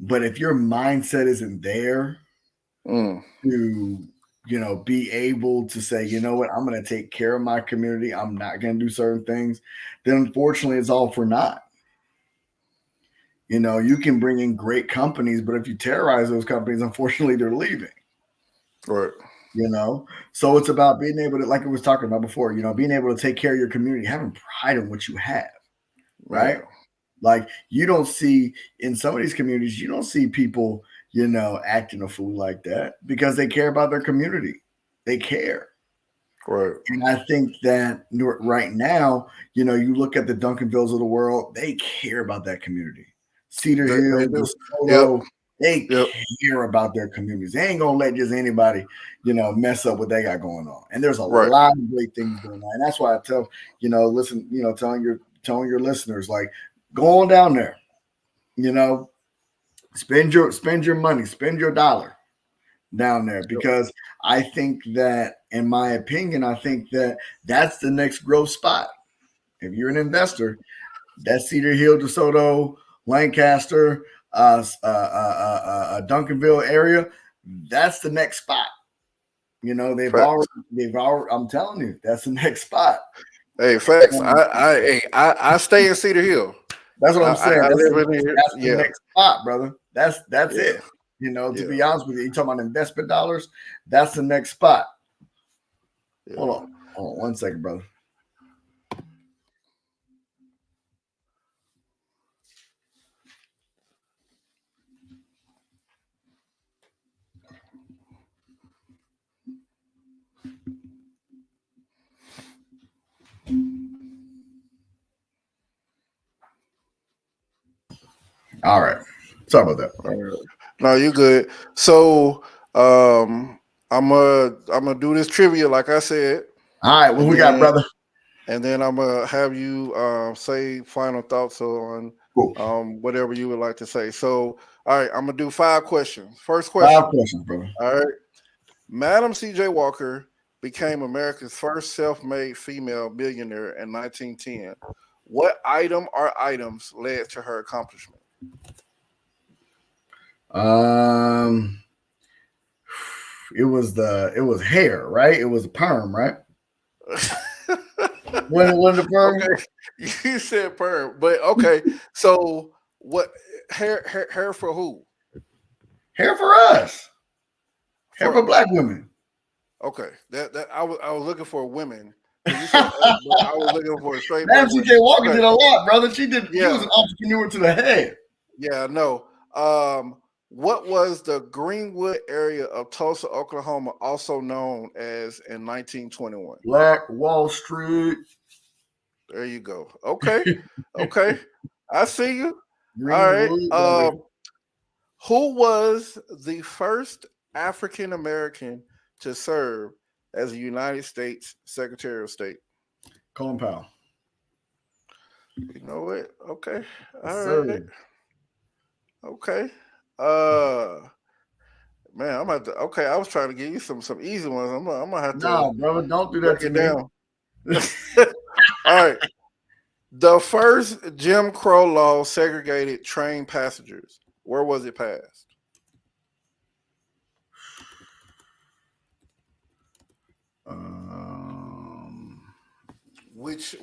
S2: but if your mindset isn't there
S1: Mm.
S2: to be able to say, you know what, I'm going to take care of my community, I'm not going to do certain things, then unfortunately it's all for naught. You can bring in great companies, but if you terrorize those companies, unfortunately they're leaving.
S1: Right.
S2: So it's about being able to, like I was talking about before, being able to take care of your community, having pride in what you have, right?
S1: Yeah.
S2: Like you don't see in some of these communities, you don't see people, acting a fool like that because they care about their community. They care.
S1: Right.
S2: And I think that right now, you look at the Duncanvilles of the world, they care about that community. Cedar
S1: They
S2: Hill,
S1: do.
S2: DeSoto, they
S1: Yep.
S2: care about their communities. They ain't gonna let just anybody, mess up what they got going on. And there's a
S1: Right.
S2: lot of great things going on. And that's why I tell, listen, telling your listeners, like, go on down there, spend your money, spend your dollar down there, because I think that, in my opinion, I think that that's the next growth spot. If you're an investor, that's Cedar Hill, DeSoto, Lancaster, Duncanville area. That's the next spot. They've already. I'm telling you, that's the next spot.
S1: Hey, facts. I stay in Cedar Hill.
S2: That's what I'm saying.
S1: I
S2: That's
S1: live in here.
S2: the
S1: Yeah.
S2: next spot, brother. That's
S1: Yeah.
S2: it. To be
S1: Yeah.
S2: honest with you, you talking about investment dollars. That's the next spot.
S1: Yeah.
S2: Hold on 1 second, brother. All right. Sorry about that.
S1: All right. No, you good. So I'm gonna do this trivia like I said.
S2: All right. What we got, brother?
S1: And then I'm gonna have you say final thoughts on
S2: Cool.
S1: whatever you would like to say. So, all right, I'm gonna do 5 questions. First question.
S2: 5 questions, brother.
S1: All right. Madam C.J. Walker became America's first self-made female billionaire in 1910. What item or items led to her accomplishment?
S2: It was hair, right? It was a perm, right? When the perm?
S1: Okay. You said perm, but okay. So what hair for who?
S2: Hair for us. Hair for black women.
S1: Okay. That I was looking for women. You said, I was looking for a straight.
S2: Madam C.J. Walker did a lot, brother. She did. Yeah. She was an entrepreneur to the head.
S1: Yeah, no. What was the Greenwood area of Tulsa, Oklahoma, also known as in 1921?
S2: Black Wall Street.
S1: There you go. Okay. Okay. I see you.
S2: Greenwood,
S1: all right. Who was the first African American to serve as a United States Secretary of State?
S2: Colin Powell.
S1: You know it? Okay. All
S2: Sir.
S1: right. Okay. Man, I'm gonna have to. Okay, I was trying to give you some easy ones. I'm gonna have to
S2: No, brother, don't do that
S1: break
S2: to
S1: it
S2: me.
S1: down. All right. The first Jim Crow law segregated train passengers. Where was it passed? Which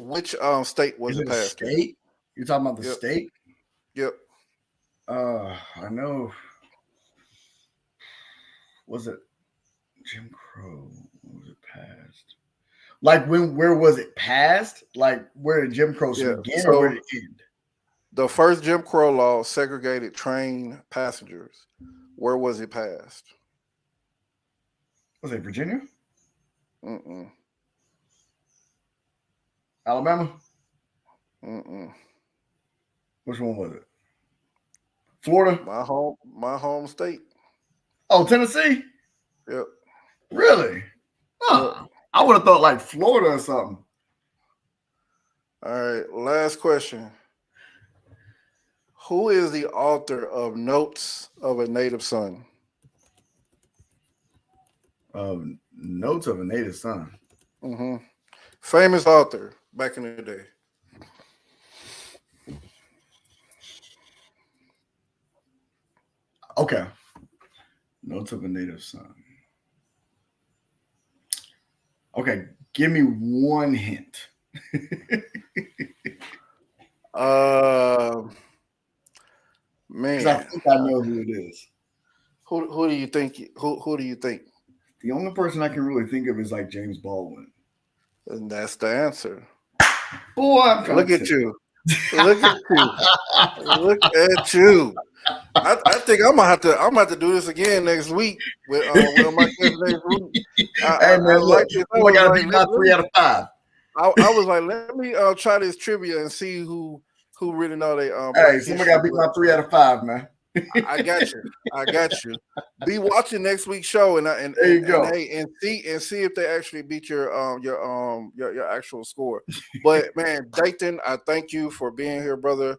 S1: state was
S2: Is
S1: it
S2: it a
S1: passed in?
S2: state? You're talking about the
S1: Yep.
S2: state?
S1: Yep.
S2: I know. Was it Jim Crow? When was it passed? Like where was it passed? Like where did Jim Crow
S1: Yeah.
S2: begin or where
S1: So
S2: did it end?
S1: the first Jim Crow law segregated train passengers. Where was it passed?
S2: Was it Virginia?
S1: Mm-mm.
S2: Alabama?
S1: Mm-mm.
S2: Which one was it? Florida?
S1: My home state.
S2: Oh, Tennessee?
S1: Yep.
S2: Really? Huh. I would have thought like Florida or something.
S1: All right. Last question. Who is the author of Notes of a Native Son?
S2: Notes of a Native Son.
S1: Mm-hmm. Famous author back in the day.
S2: Okay. Notes of a Native Son. Okay, give me one hint. Because I
S1: Man,
S2: think I know who it is.
S1: who do you think? Who do you think?
S2: The only person I can really think of is like James Baldwin.
S1: And that's the answer.
S2: Boy, I'm trying
S1: Look
S2: to
S1: at you. Look at you. Look at you. I think I'm gonna have to do this again next week with my kids next week.
S2: Hey man,
S1: I
S2: look,
S1: like this.
S2: I gotta beat my 3 out of 5.
S1: I was like, let me try this trivia and see who really know they
S2: Hey,
S1: Black
S2: somebody
S1: history.
S2: gotta beat my 3 out of 5, man.
S1: I got you. I got you. Be watching next week's show and
S2: There you go.
S1: and see if they actually beat your actual score. But man, Dayton, I thank you for being here, brother.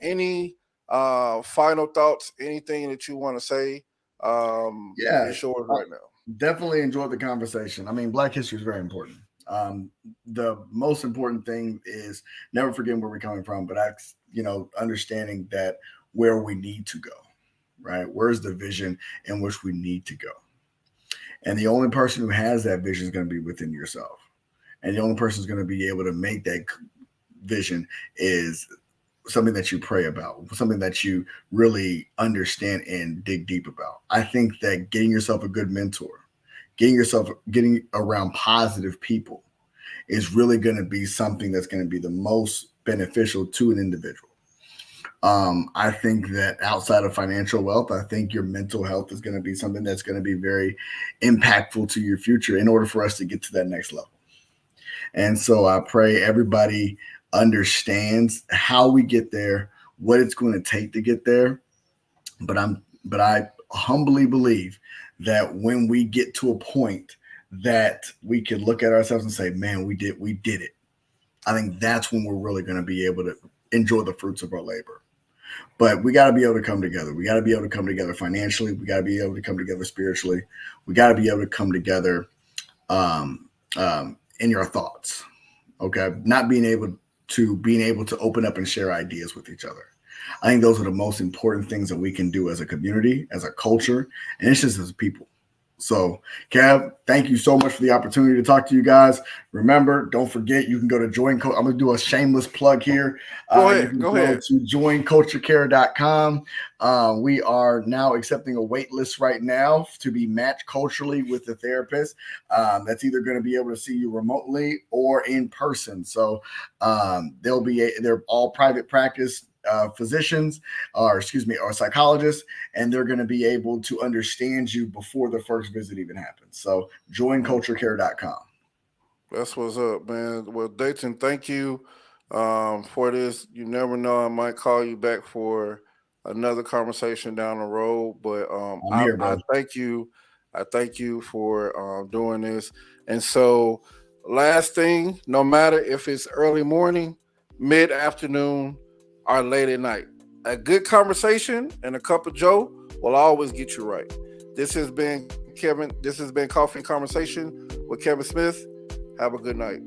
S1: Any final thoughts? Anything that you want to say?
S2: Yeah,
S1: It's yours right now.
S2: definitely enjoyed the conversation. I mean, Black history is very important. The most important thing is never forgetting where we're coming from, but understanding that where we need to go, right? Where's the vision in which we need to go? And the only person who has that vision is going to be within yourself. And the only person who's going to be able to make that vision is something that you pray about, something that you really understand and dig deep about. I think that getting yourself a good mentor, getting around positive people is really going to be something that's going to be the most beneficial to an individual. I think that outside of financial wealth, I think your mental health is going to be something that's going to be very impactful to your future in order for us to get to that next level. And so I pray everybody understands how we get there, what it's going to take to get there. But I humbly believe that when we get to a point that we can look at ourselves and say, man, we did it. I think that's when we're really going to be able to enjoy the fruits of our labor. But we got to be able to come together. We got to be able to come together financially. We got to be able to come together spiritually. We got to be able to come together in your thoughts. Okay, not being able to open up and share ideas with each other. I think those are the most important things that we can do as a community, as a culture, and it's just as people. So, Kev, thank you so much for the opportunity to talk to you guys. Remember, don't forget, you can go to Join Culture. I'm going to do a shameless plug here.
S1: Go ahead.
S2: You can
S1: go ahead.
S2: to joinculturecare.com. We are now accepting a wait list right now to be matched culturally with the therapist. That's either going to be able to see you remotely or in person. So they're all private practice physicians or psychologists, and they're going to be able to understand you before the first visit even happens. So joinculturecare.com.
S1: That's what's up, man. Well, Dayton, thank you for this. You never know, I might call you back for another conversation down the road, but I thank you. I thank you for doing this. And so, last thing, no matter if it's early morning, mid afternoon, or late at night, a good conversation and a cup of Joe will always get you right. This has been Kevin. This has been Coffee and Conversation with Kevin Smith. Have a good night.